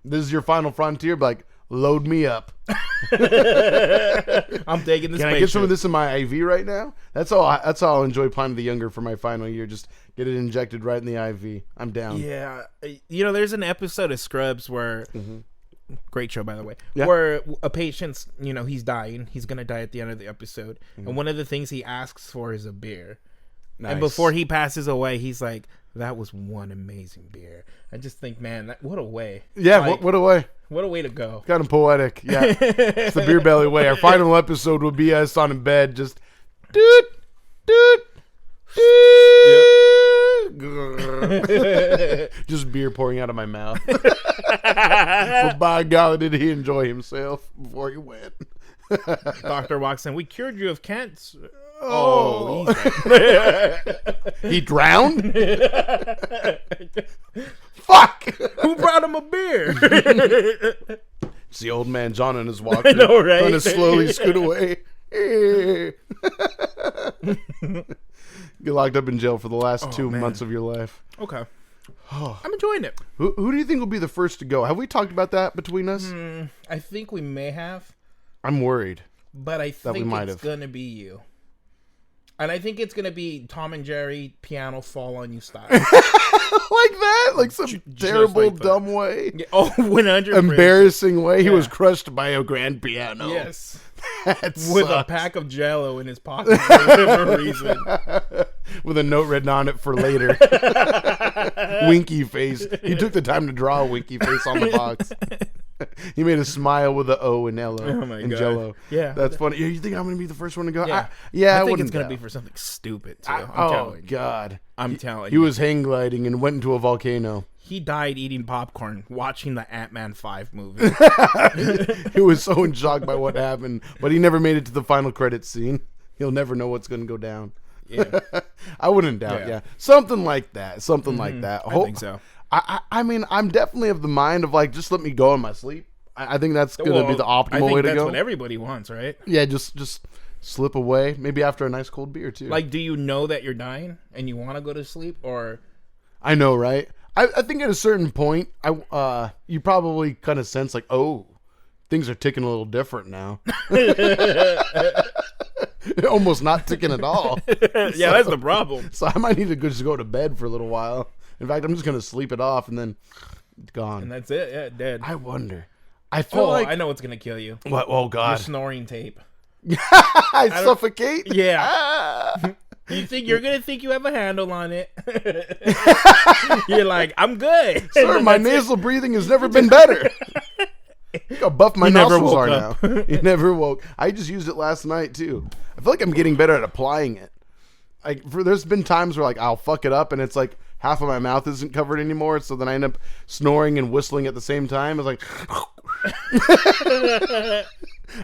is your final frontier, but like, load me up. I'm taking this. Can I get some of this in my IV right now? That's all I'll enjoy Planet of the Younger for my final year. Just get it injected right in the IV. I'm down. Yeah. You know, there's an episode of Scrubs where great show, by the way, where a patient's, he's dying. He's going to die at the end of the episode. And one of the things he asks for is a beer. Nice. And before he passes away, he's like, that was one amazing beer. I just think, man, what a way. Yeah, like, what a way. What a way to go. Kind of poetic. Yeah. It's the Beer Belly way. Our final episode will be us on in bed just doot. Just beer pouring out of my mouth. But by golly, did he enjoy himself before he went. Doctor walks in. We cured you of cancer. Oh, he drowned? Fuck! Who brought him a beer? It's the old man John and his walker. I know, right? Trying to slowly scoot away. Get locked up in jail for the last 2 months of your life. Okay. I'm enjoying it. Who do you think will be the first to go? Have we talked about that between us? I think we may have. I'm worried. But I think it's going to be you. And I think it's going to be Tom and Jerry piano fall on you style. Like that? Like some terrible, like dumb way? Yeah. Oh, 100%. Embarrassing way? He was crushed by a grand piano. Yes. With a pack of Jell-O in his pocket for whatever reason. With a note written on it for later. Winky face. He took the time to draw a winky face on the box. He made a smile with an O and L and Jell-O. Yeah. That's funny. You think I'm going to be the first one to go? Yeah. I think it's going to be for something stupid, too. I'm telling you. God. I'm telling you. He was hang gliding and went into a volcano. He died eating popcorn, watching the Ant-Man 5 movie. He was so in shock by what happened, but he never made it to the final credits scene. He'll never know what's going to go down. Yeah. I wouldn't doubt, yeah. Something like that. Like that. I think so. I mean, I'm definitely of the mind of like, just let me go in my sleep. I think that's going to be the optimal way to go. That's what everybody wants, right? Yeah, just slip away. Maybe after a nice cold beer, too. Like, do you know that you're dying and you want to go to sleep? Or I know, right? I think at a certain point, you probably kind of sense like, oh, things are ticking a little different now. Almost not ticking at all. Yeah, that's the problem. So I might need to just go to bed for a little while. In fact, I'm just going to sleep it off and then it's gone. And that's it. Yeah, dead. I wonder. I feel like I know what's going to kill you. What? Oh, God. Your snoring tape. I suffocate? Yeah. You think you're going to think you have a handle on it. You're like, I'm good. Sir, my nasal breathing has never been better. Look how buff my nostrils are now. You never woke. I just used it last night, too. I feel like I'm getting better at applying it. There's been times where like I'll fuck it up and it's like half of my mouth isn't covered anymore, so then I end up snoring and whistling at the same time. It's like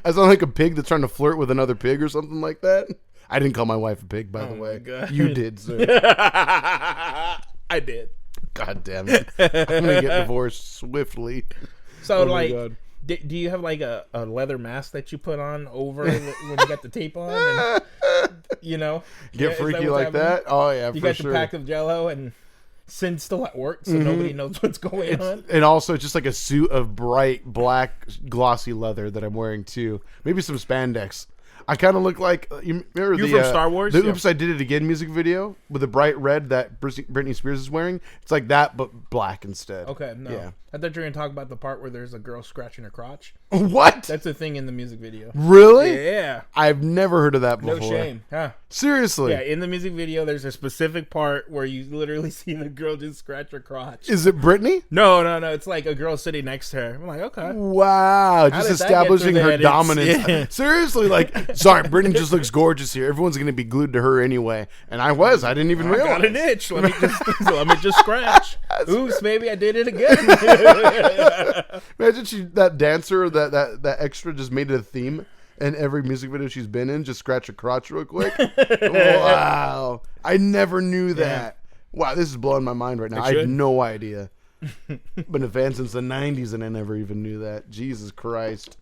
I sound like a pig that's trying to flirt with another pig or something like that. I didn't call my wife a pig, by the way. God. You did, sir. I did. God damn it. I'm going to get divorced swiftly. So, do you have like a leather mask that you put on over when you got the tape on? And, Get freaky like that? Oh, yeah, you got the pack of Jell-O and Sin's still at work, so nobody knows what's going on. And also just like a suit of bright black glossy leather that I'm wearing too. Maybe some spandex. I kind of look like you remember from Star Wars? The Oops, I Did It Again music video with the bright red that Britney Spears is wearing. It's like that, but black instead. Okay, no. Yeah. I thought you were going to talk about the part where there's a girl scratching her crotch. What? That's a thing in the music video. Really? Yeah. I've never heard of that before. No shame. Huh? Seriously? Yeah, in the music video, there's a specific part where you literally see the girl just scratch her crotch. Is it Britney? No. It's like a girl sitting next to her. I'm like, okay. Wow. Just establishing her dominance. Yeah. Seriously, sorry, Britney just looks gorgeous here. Everyone's going to be glued to her anyway. And I didn't even realize. I got an itch. Let me just scratch. Oops, maybe I did it again. Imagine that dancer, that extra just made it a theme, and every music video she's been in, just scratch her crotch real quick. Wow, I never knew that. Yeah. Wow, this is blowing my mind right now. I had no idea. Been a fan since the 90s, and I never even knew that. Jesus Christ,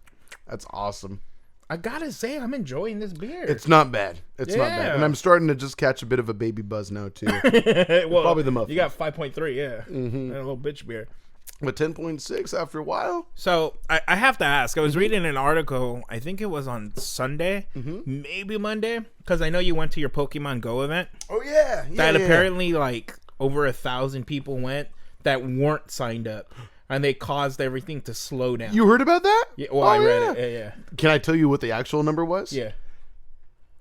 that's awesome. I gotta say, I'm enjoying this beer. It's not bad. It's not bad, and I'm starting to just catch a bit of a baby buzz now too. Well, probably the muffin. You got 5.3, yeah, and a little bitch beer. But 10.6 after a while. So I have to ask. I was reading an article. I think it was on Sunday, maybe Monday, because I know you went to your Pokemon Go event. Oh yeah, that apparently like over 1,000 people went that weren't signed up, and they caused everything to slow down. You heard about that? Yeah. Well, I read it. Yeah. Can I tell you what the actual number was? Yeah.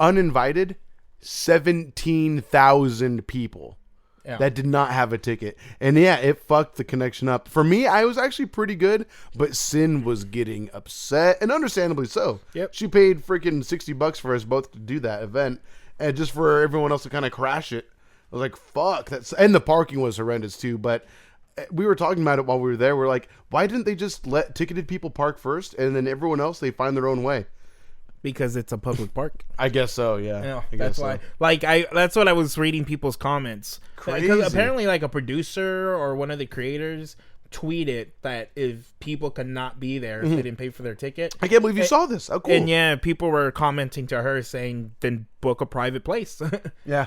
Uninvited, 17,000 people. Yeah. That did not have a ticket. And yeah, it fucked the connection up. For me, I was actually pretty good, but Sin was getting upset, and understandably so. Yep. She paid freaking $60 for us both to do that event, and just for everyone else to kind of crash it. I was like, fuck. And the parking was horrendous too, but we were talking about it while we were there. We're like, why didn't they just let ticketed people park first, and then everyone else, they find their own way? Because it's a public park. I guess so, yeah. That's why. So. That's what I was reading people's comments. Crazy. Because apparently, like a producer or one of the creators tweeted that if people could not be there if they didn't pay for their ticket. I can't believe you saw this. How cool. And yeah, people were commenting to her saying, then book a private place. Yeah.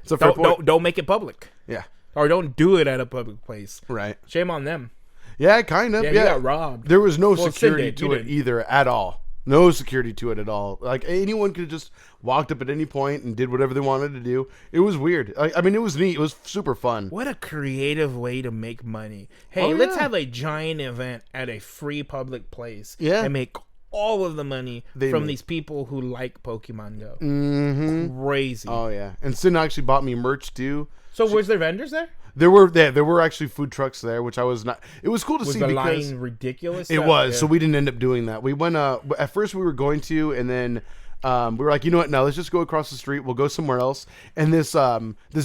It's a fair point. Don't make it public. Yeah. Or don't do it at a public place. Right. Shame on them. Yeah, kind of. Yeah, you got robbed. There was no security to it either at all. No security to it at all. Like, anyone could have just walked up at any point and did whatever they wanted to do. It was weird. I mean, it was neat. It was super fun. What a creative way to make money. Hey, let's have a giant event at a free public place. Yeah. And make all of the money from these people who like Pokemon Go. Mm-hmm. Crazy. Oh, yeah. And Sin actually bought me merch, too. So was there vendors there? There were actually food trucks there, which I was not. It was cool to see. Was the because line ridiculous? It was. Yeah. So we didn't end up doing that. We went. At first we were going to, and then we were like, you know what? No, let's just go across the street. We'll go somewhere else. And this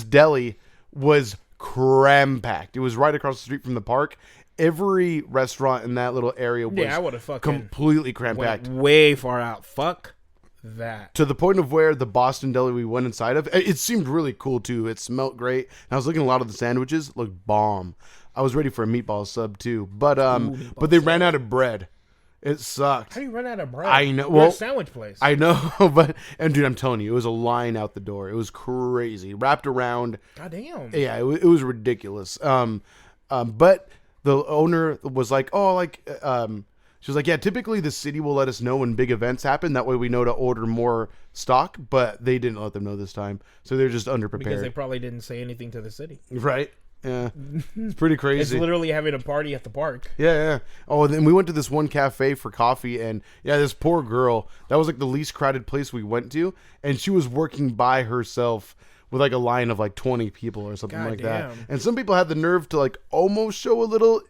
deli was cram packed. It was right across the street from the park. Every restaurant in that little area was I would have fucking completely cram packed. Way far out. Fuck that. To the point of where the Boston deli we went inside of, it seemed really cool too. It smelled great. And I was looking at a lot of the sandwiches, looked bomb. I was ready for a meatball sub too, but they ran out of bread. It sucked. How do you run out of bread? I know. We're a sandwich place. I know, and dude, I'm telling you, it was a line out the door. It was crazy, wrapped around. Goddamn. Yeah, it was ridiculous. But the owner was like, she was like, yeah, typically the city will let us know when big events happen. That way we know to order more stock, but they didn't let them know this time. So they're just underprepared. Because they probably didn't say anything to the city. Right. Yeah. It's pretty crazy. It's literally having a party at the park. Yeah. Oh, and then we went to this one cafe for coffee, and yeah, this poor girl, that was like the least crowded place we went to, and she was working by herself with like a line of like 20 people or something like that. And some people had the nerve to like almost show a little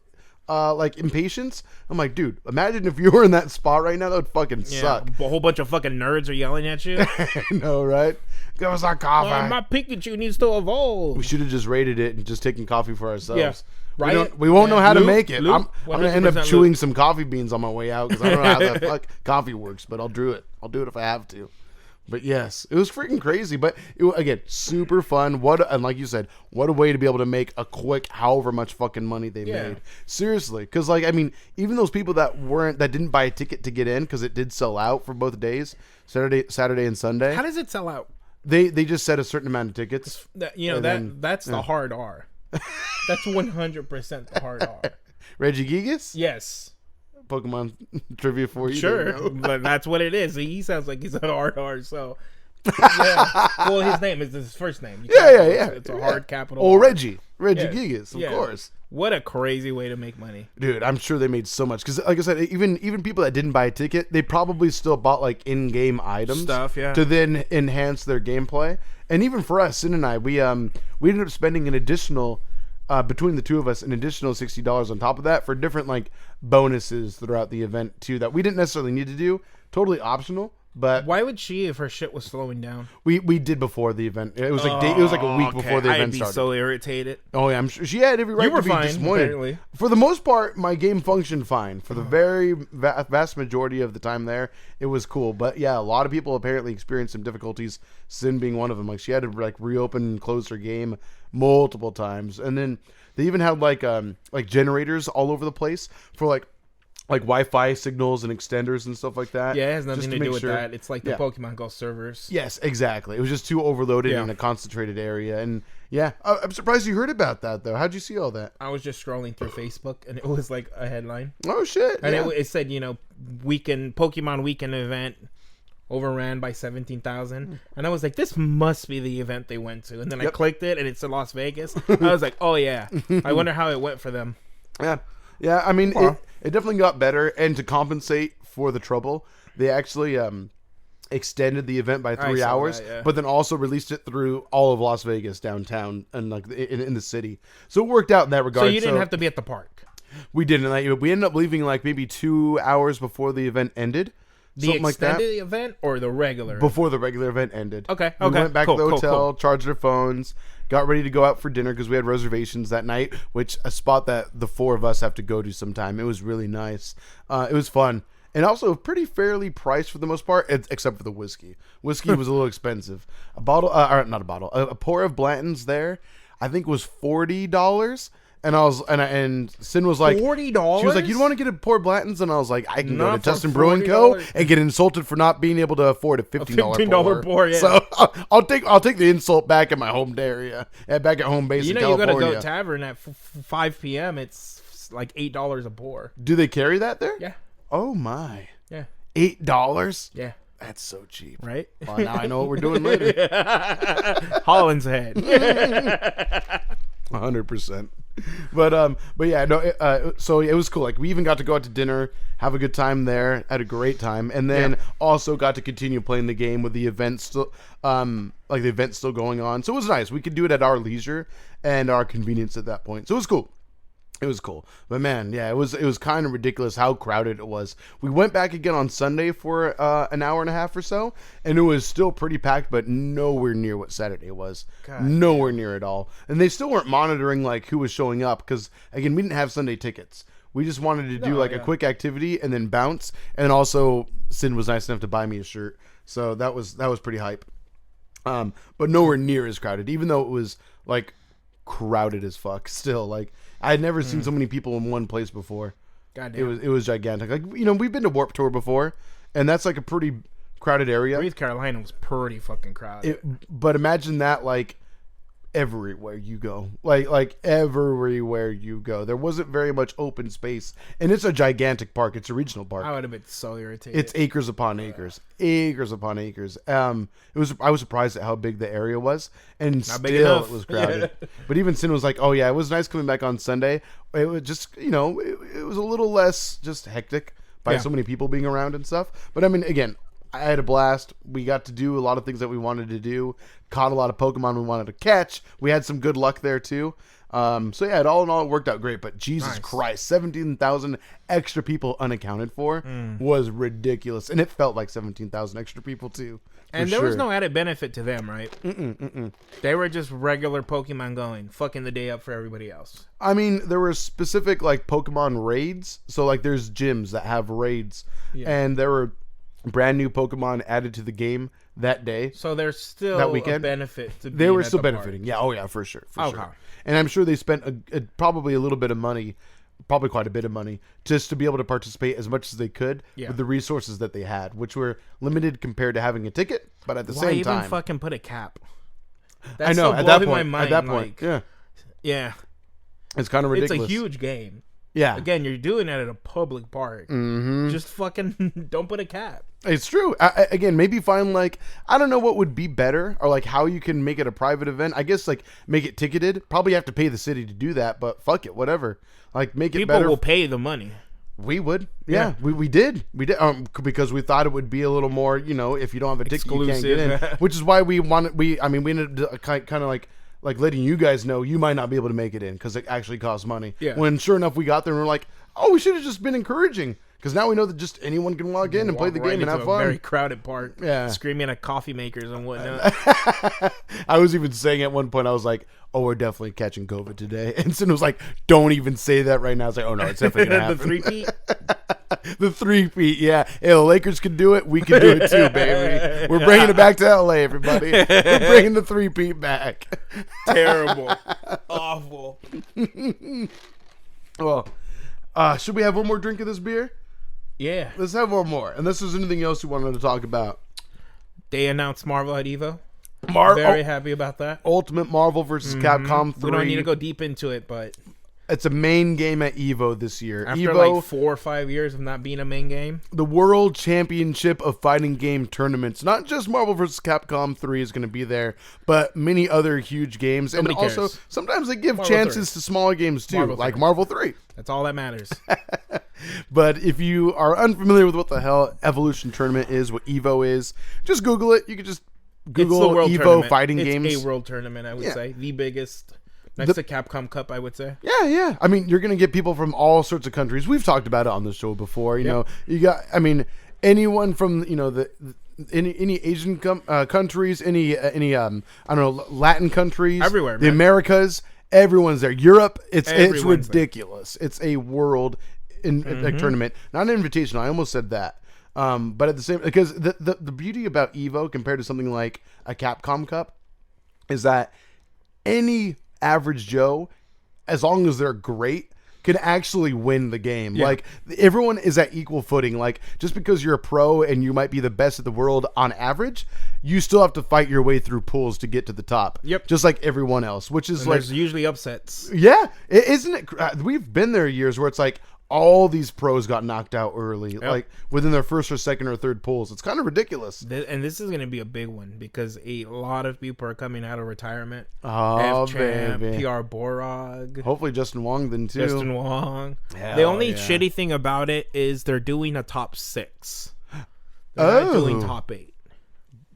like impatience. I'm like, dude, imagine if you were in that spot right now. That would fucking suck. A whole bunch of fucking nerds are yelling at you. I know, right? Give us our coffee. My Pikachu needs to evolve. We should have just rated it and just taken coffee for ourselves. Yeah. We won't know how to make it. I'm gonna end up chewing some coffee beans on my way out because I don't know how the fuck coffee works, but I'll do it. I'll do it if I have to. But yes, it was freaking crazy. But again, super fun. And like you said, what a way to be able to make a quick, however much fucking money they made. Seriously, because like I mean, even those people that didn't buy a ticket to get in because it did sell out for both days, Saturday and Sunday. How does it sell out? They just set a certain amount of tickets. That's the hard R. That's 100% the hard R. Reggie Gigas? Yes. Pokemon trivia for you. Sure, but that's what it is. He sounds like he's a hard R, so... yeah. Well, his name is his first name. Yeah. It's a hard capital. Oh, Reggie Gigas, of course. What a crazy way to make money, dude! I'm sure they made so much because, like I said, even people that didn't buy a ticket, they probably still bought like in-game items stuff, to then enhance their gameplay. And even for us, Sin and I, we ended up spending an additional. Between the two of us, an additional $60 on top of that for different like bonuses throughout the event too that we didn't necessarily need to do. Totally optional, but why would she if her shit was slowing down? We did before the event. It was like it was like a week before the event started. I'd be so irritated. Oh yeah, I'm sure she had every right you were to be fine, disappointed. Apparently. For the most part, my game functioned fine. For the very vast majority of the time there, it was cool. But yeah, a lot of people apparently experienced some difficulties. Sin being one of them. Like she had to like reopen and close her game multiple times, and then they even had like generators all over the place for like Wi-Fi signals and extenders and stuff like that. Yeah, it has nothing to do with that. It's like the Pokemon Go servers. Yes, exactly. It was just too overloaded in a concentrated area. And yeah, I'm surprised you heard about that though. How'd you see all that? I was just scrolling through Facebook and it was like a headline. Oh shit! And it said Pokemon weekend event overran by 17,000, and I was like, this must be the event they went to. And then I clicked it and it's in Las Vegas. I was like, oh yeah, I wonder how it went for them. Yeah. I mean, it definitely got better, and to compensate for the trouble, they actually extended the event by 3 hours, but then also released it through all of Las Vegas downtown and like in the city. So it worked out in that regard. So you didn't have to be at the park. We didn't. We ended up leaving like maybe 2 hours before the event ended. The extended event or the regular? Before the regular event ended. Okay. We went back to the hotel, charged our phones, got ready to go out for dinner because we had reservations that night, which a spot that the four of us have to go to sometime. It was really nice. It was fun. And also pretty fairly priced for the most part, except for the whiskey. Whiskey was a little expensive. A pour of Blanton's there, I think was $40. And I was, and Sin was like, $40. She was like, "You want to get a pour Blanton's?" And I was like, "I can go to Justin Brewing Co. and get insulted for not being able to afford a $15 pour." Yeah. So I'll take the insult back in my home area, back at home base. You go to Go Tavern at 5 p.m. It's like $8 a pour. Do they carry that there? Yeah. Oh my. Yeah. $8. Yeah. That's so cheap, right? Well, now I know what we're doing later. Holland's Head. 100%. But yeah, no. So it was cool. Like we even got to go out to dinner, have a good time there, had a great time, and then also got to continue playing the game with the event still, like the event still going on. So it was nice. We could do it at our leisure and our convenience at that point. So it was cool. It was cool. But man, yeah, it was kind of ridiculous how crowded it was. We went back again on Sunday for an hour and a half or so, and it was still pretty packed, but nowhere near what Saturday was. God, nowhere near at all. And they still weren't monitoring like who was showing up because again, we didn't have Sunday tickets. We just wanted to do a quick activity and then bounce. And also, Sin was nice enough to buy me a shirt, so that was pretty hype. But nowhere near as crowded, even though it was like crowded as fuck. Still, like I had never seen so many people in one place before. Goddamn. It was gigantic. Like we've been to Warped Tour before, and that's like a pretty crowded area. North Carolina was pretty fucking crowded. But imagine that like everywhere you go, like everywhere you go, there wasn't very much open space, and it's a gigantic park. It's a regional park. I would have been so irritated. It's acres upon acres. I was surprised at how big the area was, and not still it was crowded. But even Sin was like, "Oh yeah, it was nice coming back on Sunday. It was just it was a little less just hectic by so many people being around and stuff." But I mean, again, I had a blast. We got to do a lot of things that we wanted to do. Caught a lot of Pokemon we wanted to catch. We had some good luck there too. So yeah, all in all, it worked out great. But Jesus Christ, 17,000 extra people unaccounted for was ridiculous, and it felt like 17,000 extra people too. And there was no added benefit to them, right? They were just regular Pokemon going, fucking the day up for everybody else. I mean, there were specific like Pokemon raids. So like, there's gyms that have raids, and there were brand new Pokemon added to the game that day. So there's still that weekend, a benefit to being they were at still the benefiting. park. Yeah, oh yeah, for sure. Okay. And I'm sure they spent probably a little bit of money, probably quite a bit of money, just to be able to participate as much as they could with the resources that they had, which were limited compared to having a ticket. But at the same time, why even fucking put a cap? I know, at that point, yeah, it's kind of ridiculous. It's a huge game. Yeah. Again, you're doing it at a public park. Just fucking don't put a cap. It's true. Again, maybe find like, I don't know what would be better, or like how you can make it a private event. I guess like make it ticketed. Probably have to pay the city to do that, but fuck it, whatever. Like make it better. People will pay the money. We would. Yeah. We did because we thought it would be a little more, if you don't have a ticket, exclusive. You can't get in. Which is why we ended up kind of like letting you guys know you might not be able to make it in because it actually costs money. Yeah. When sure enough we got there and we're like, oh, we should have just been encouraging, because now we know that just anyone can log in and play the game and have fun. Very crowded park. Yeah. Screaming at coffee makers and whatnot. I was even saying at one point, I was like, oh, we're definitely catching COVID today. And Sin was like, don't even say that right now. I was like, oh no, it's definitely gonna happen. The 3-peat? The 3-peat, yeah. If the Lakers can do it, we can do it too, baby. We're bringing it back to LA, everybody. We're bringing the 3-peat back. Terrible. Awful. Well, should we have one more drink of this beer? Yeah. Let's have one more. Unless there's anything else you wanted to talk about. They announced Marvel at EVO. Very happy about that. Ultimate Marvel vs. Capcom 3. We don't need to go deep into it, but it's a main game at EVO this year. After EVO, like 4 or 5 years of not being a main game. The World Championship of Fighting Game Tournaments. Not just Marvel vs. Capcom 3 is going to be there, but many other huge games. Nobody and also, cares. sometimes they give Marvel chances 3. to smaller games too, Marvel like 3. Marvel 3. That's all that matters. But if you are unfamiliar with what the hell Evolution Tournament is, what EVO is, just Google it. You can just Google EVO tournament. fighting games. It's a world tournament, I would say. The biggest. Next to Capcom Cup, I would say. Yeah. I mean, you're going to get people from all sorts of countries. We've talked about it on the show before. You know, you got, I mean, anyone from, any Asian countries, any I don't know, Latin countries. Everywhere, the man. Americas, everyone's there. Europe, it's Everyone's ridiculous. There. It's a world tournament. Not an invitation. I almost said that. But at the same, because the beauty about EVO compared to something like a Capcom Cup is that any average Joe, as long as they're great, can actually win the game. Yeah. Like, everyone is at equal footing. Like, just because you're a pro and you might be the best of the world on average, you still have to fight your way through pools to get to the top. Yep. Just like everyone else, which is like, there's usually upsets. Yeah. Isn't it? We've been there years where it's like, all these pros got knocked out early, like within their first or second or third pulls. It's kind of ridiculous. And this is going to be a big one because a lot of people are coming out of retirement. Oh, F-Champ, baby. PR Borog. Hopefully Justin Wong then too. Justin Wong. Hell the only yeah. shitty thing about it is they're doing a top 6. They're not doing top 8.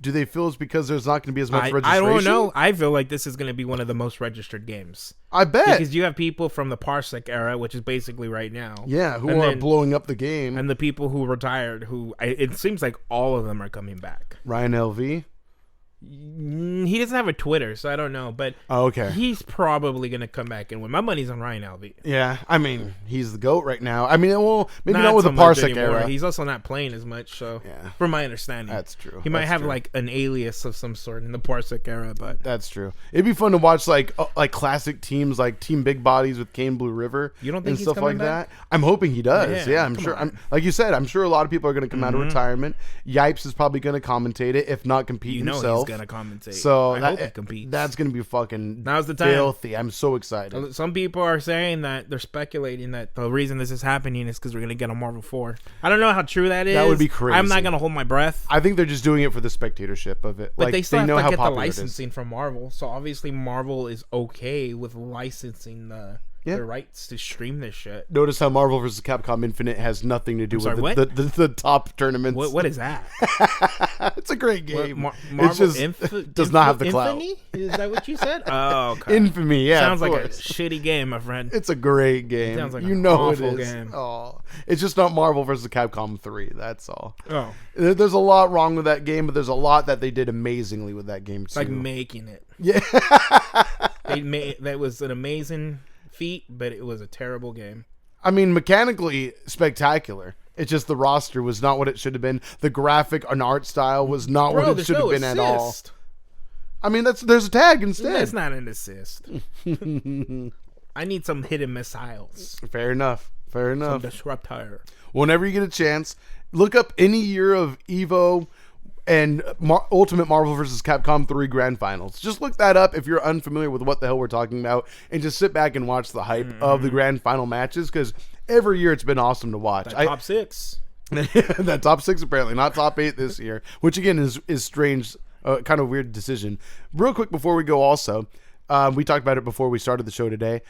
Do they feel it's because there's not going to be as much registration? I don't know. I feel like this is going to be one of the most registered games. I bet. Because you have people from the Parsec era, which is basically right now. Yeah, who are blowing up the game. And the people who retired, it seems like all of them are coming back. Ryan LV? He doesn't have a Twitter, so I don't know. But okay, he's probably going to come back and win. My money's on Ryan LV. Yeah, I mean, he's the GOAT right now. I mean, well, maybe not with the Parsec era. He's also not playing as much, so from my understanding. That's true. He might have like an alias of some sort in the Parsec era, but that's true. It'd be fun to watch like classic teams like Team Big Bodies with Kane Blue River. You don't think and he's stuff coming like back? that? I'm hoping he does. Yeah, I'm sure. Like you said, I'm sure a lot of people are going to come out of retirement. Yipes is probably going to commentate it, if not compete himself. He's going to commentate. So I hope he competes. That's going to be fucking now's the time. Filthy. I'm so excited. Some people are saying that they're speculating that the reason this is happening is because we're going to get a Marvel 4. I don't know how true that is. That would be crazy. I'm not going to hold my breath. I think they're just doing it for the spectatorship of it. But like, they still have to get the popular licensing from Marvel. So obviously Marvel is okay with licensing the Yeah. the rights to stream this shit. Notice how Marvel vs. Capcom Infinite has nothing to do sorry, with the top tournaments. What is that? It's a great game. Marvel does not have the clout. Infamy? Is that what you said? Oh, okay. Infamy, yeah. Sounds like a shitty game, my friend. It's a great game. Sounds like you an know awful it is. game. Oh, it's just not Marvel vs. Capcom 3. That's all. Oh, there's a lot wrong with that game, but there's a lot that they did amazingly with that game too. like making it. Yeah. That was an amazing feat, but it was a terrible game. I mean, mechanically spectacular. It's just the roster was not what it should have been. The graphic and art style was not what it should have been at all. I mean, there's a tag instead. That's not an assist. I need some hidden missiles. Fair enough. Some disruptor. Whenever you get a chance, look up any year of EVO and Ultimate Marvel vs. Capcom 3 Grand Finals. Just look that up if you're unfamiliar with what the hell we're talking about, and just sit back and watch the hype of the Grand Final matches, because every year it's been awesome to watch. Top 6. That top 6 apparently, not top 8 this year, which again is strange, kind of weird decision. Real quick before we go also, we talked about it before we started the show today.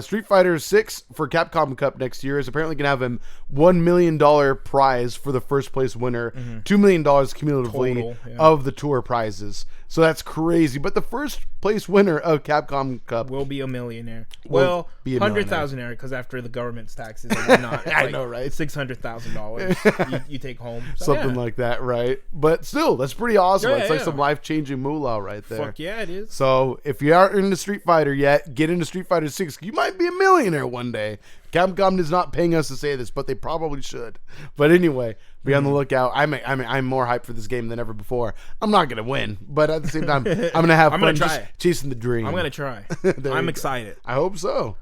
Street Fighter 6 for Capcom Cup next year is apparently going to have a $1 million prize for the first place winner, $2 million cumulatively Total, of the tour prizes. So that's crazy. But the first place winner of Capcom Cup will be a millionaire. Well, be a 100,000 because after the government's taxes and whatnot, I know, right? $600,000 you take home. So, something like that, right? But still, that's pretty awesome. Yeah, it's like some life-changing moolah right there. Fuck yeah, it is. So if you aren't into Street Fighter yet, get into Street Fighter 6. You might be a millionaire one day. Capcom is not paying us to say this, but they probably should. But anyway, be on the lookout. I'm more hyped for this game than ever before. I'm not gonna win, but at the same time, I'm gonna have fun just chasing the dream. I'm gonna try. I'm excited. I hope so.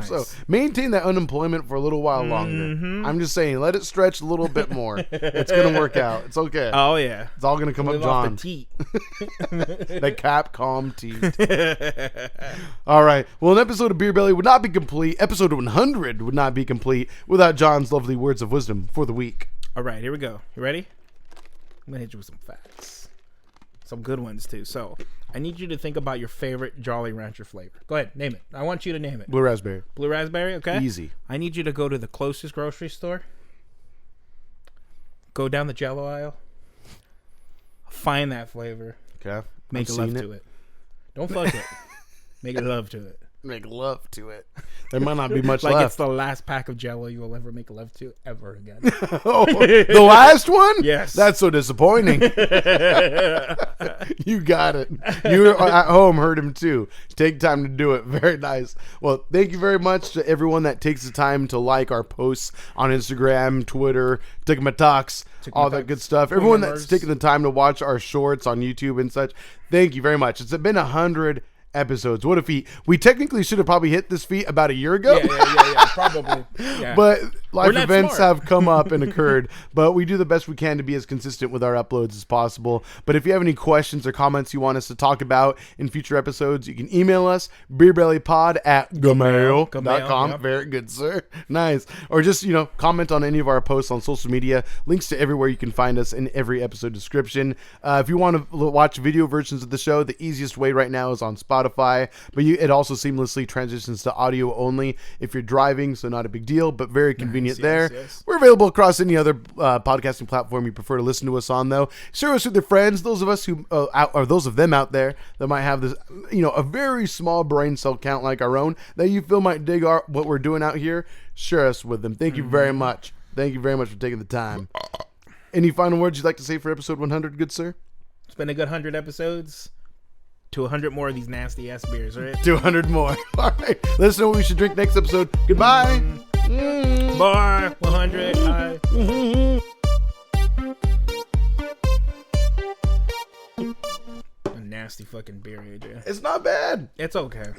So. Maintain that unemployment for a little while longer. I'm just saying, let it stretch a little bit more. It's gonna work out. It's okay. Oh yeah, it's all gonna come up, John. Off the teat. The Capcom teat. All right. Well, an episode of Beer Belly would not be complete. Episode 100 would not be complete without John's lovely words of wisdom for the week. All right, here we go. You ready? I'm gonna hit you with some facts, some good ones too. So, I need you to think about your favorite Jolly Rancher flavor. Go ahead, name it. I want you to name it. Blue raspberry. Blue raspberry, okay? Easy. I need you to go to the closest grocery store. Go down the Jell-O aisle. Find that flavor. Okay. Make love to it. Don't fuck it. Make love to it. Make love to it. There might not be much like left. It's the last pack of Jell-O you will ever make love to ever again. Oh, the last one? Yes. That's so disappointing. You got it. You at home heard him too. Take time to do it. Very nice. Well, thank you very much to everyone that takes the time to like our posts on Instagram, Twitter, TikToks, all that good stuff. Everyone that's taking the time to watch our shorts on YouTube and such. Thank you very much. It's been 100 episodes. What a feat. We technically should have probably hit this feat about a year ago. Yeah, probably. Yeah. But life events have come up and occurred. But we do the best we can to be as consistent with our uploads as possible. But if you have any questions or comments you want us to talk about in future episodes, you can email us, beerBellyPod@gmail.com. Yep. Very good, sir. Nice. Or just, comment on any of our posts on social media. Links to everywhere you can find us in every episode description. If you want to watch video versions of the show, the easiest way right now is on Spotify. But it also seamlessly transitions to audio only if you're driving, so not a big deal, but very convenient there. Yes. We're available across any other podcasting platform you prefer to listen to us on, though. Share us with your friends, those of us who, or those of them out there that might have this, a very small brain cell count like our own that you feel might dig what we're doing out here. Share us with them. Thank you very much. Thank you very much for taking the time. Any final words you'd like to say for episode 100, good sir? It's been a good 100 episodes. To 100 more of these nasty ass beers, right? 200 more. All right. Let us know what we should drink next episode. Goodbye. Bar 100. A nasty fucking beer, AJ. It's not bad. It's okay.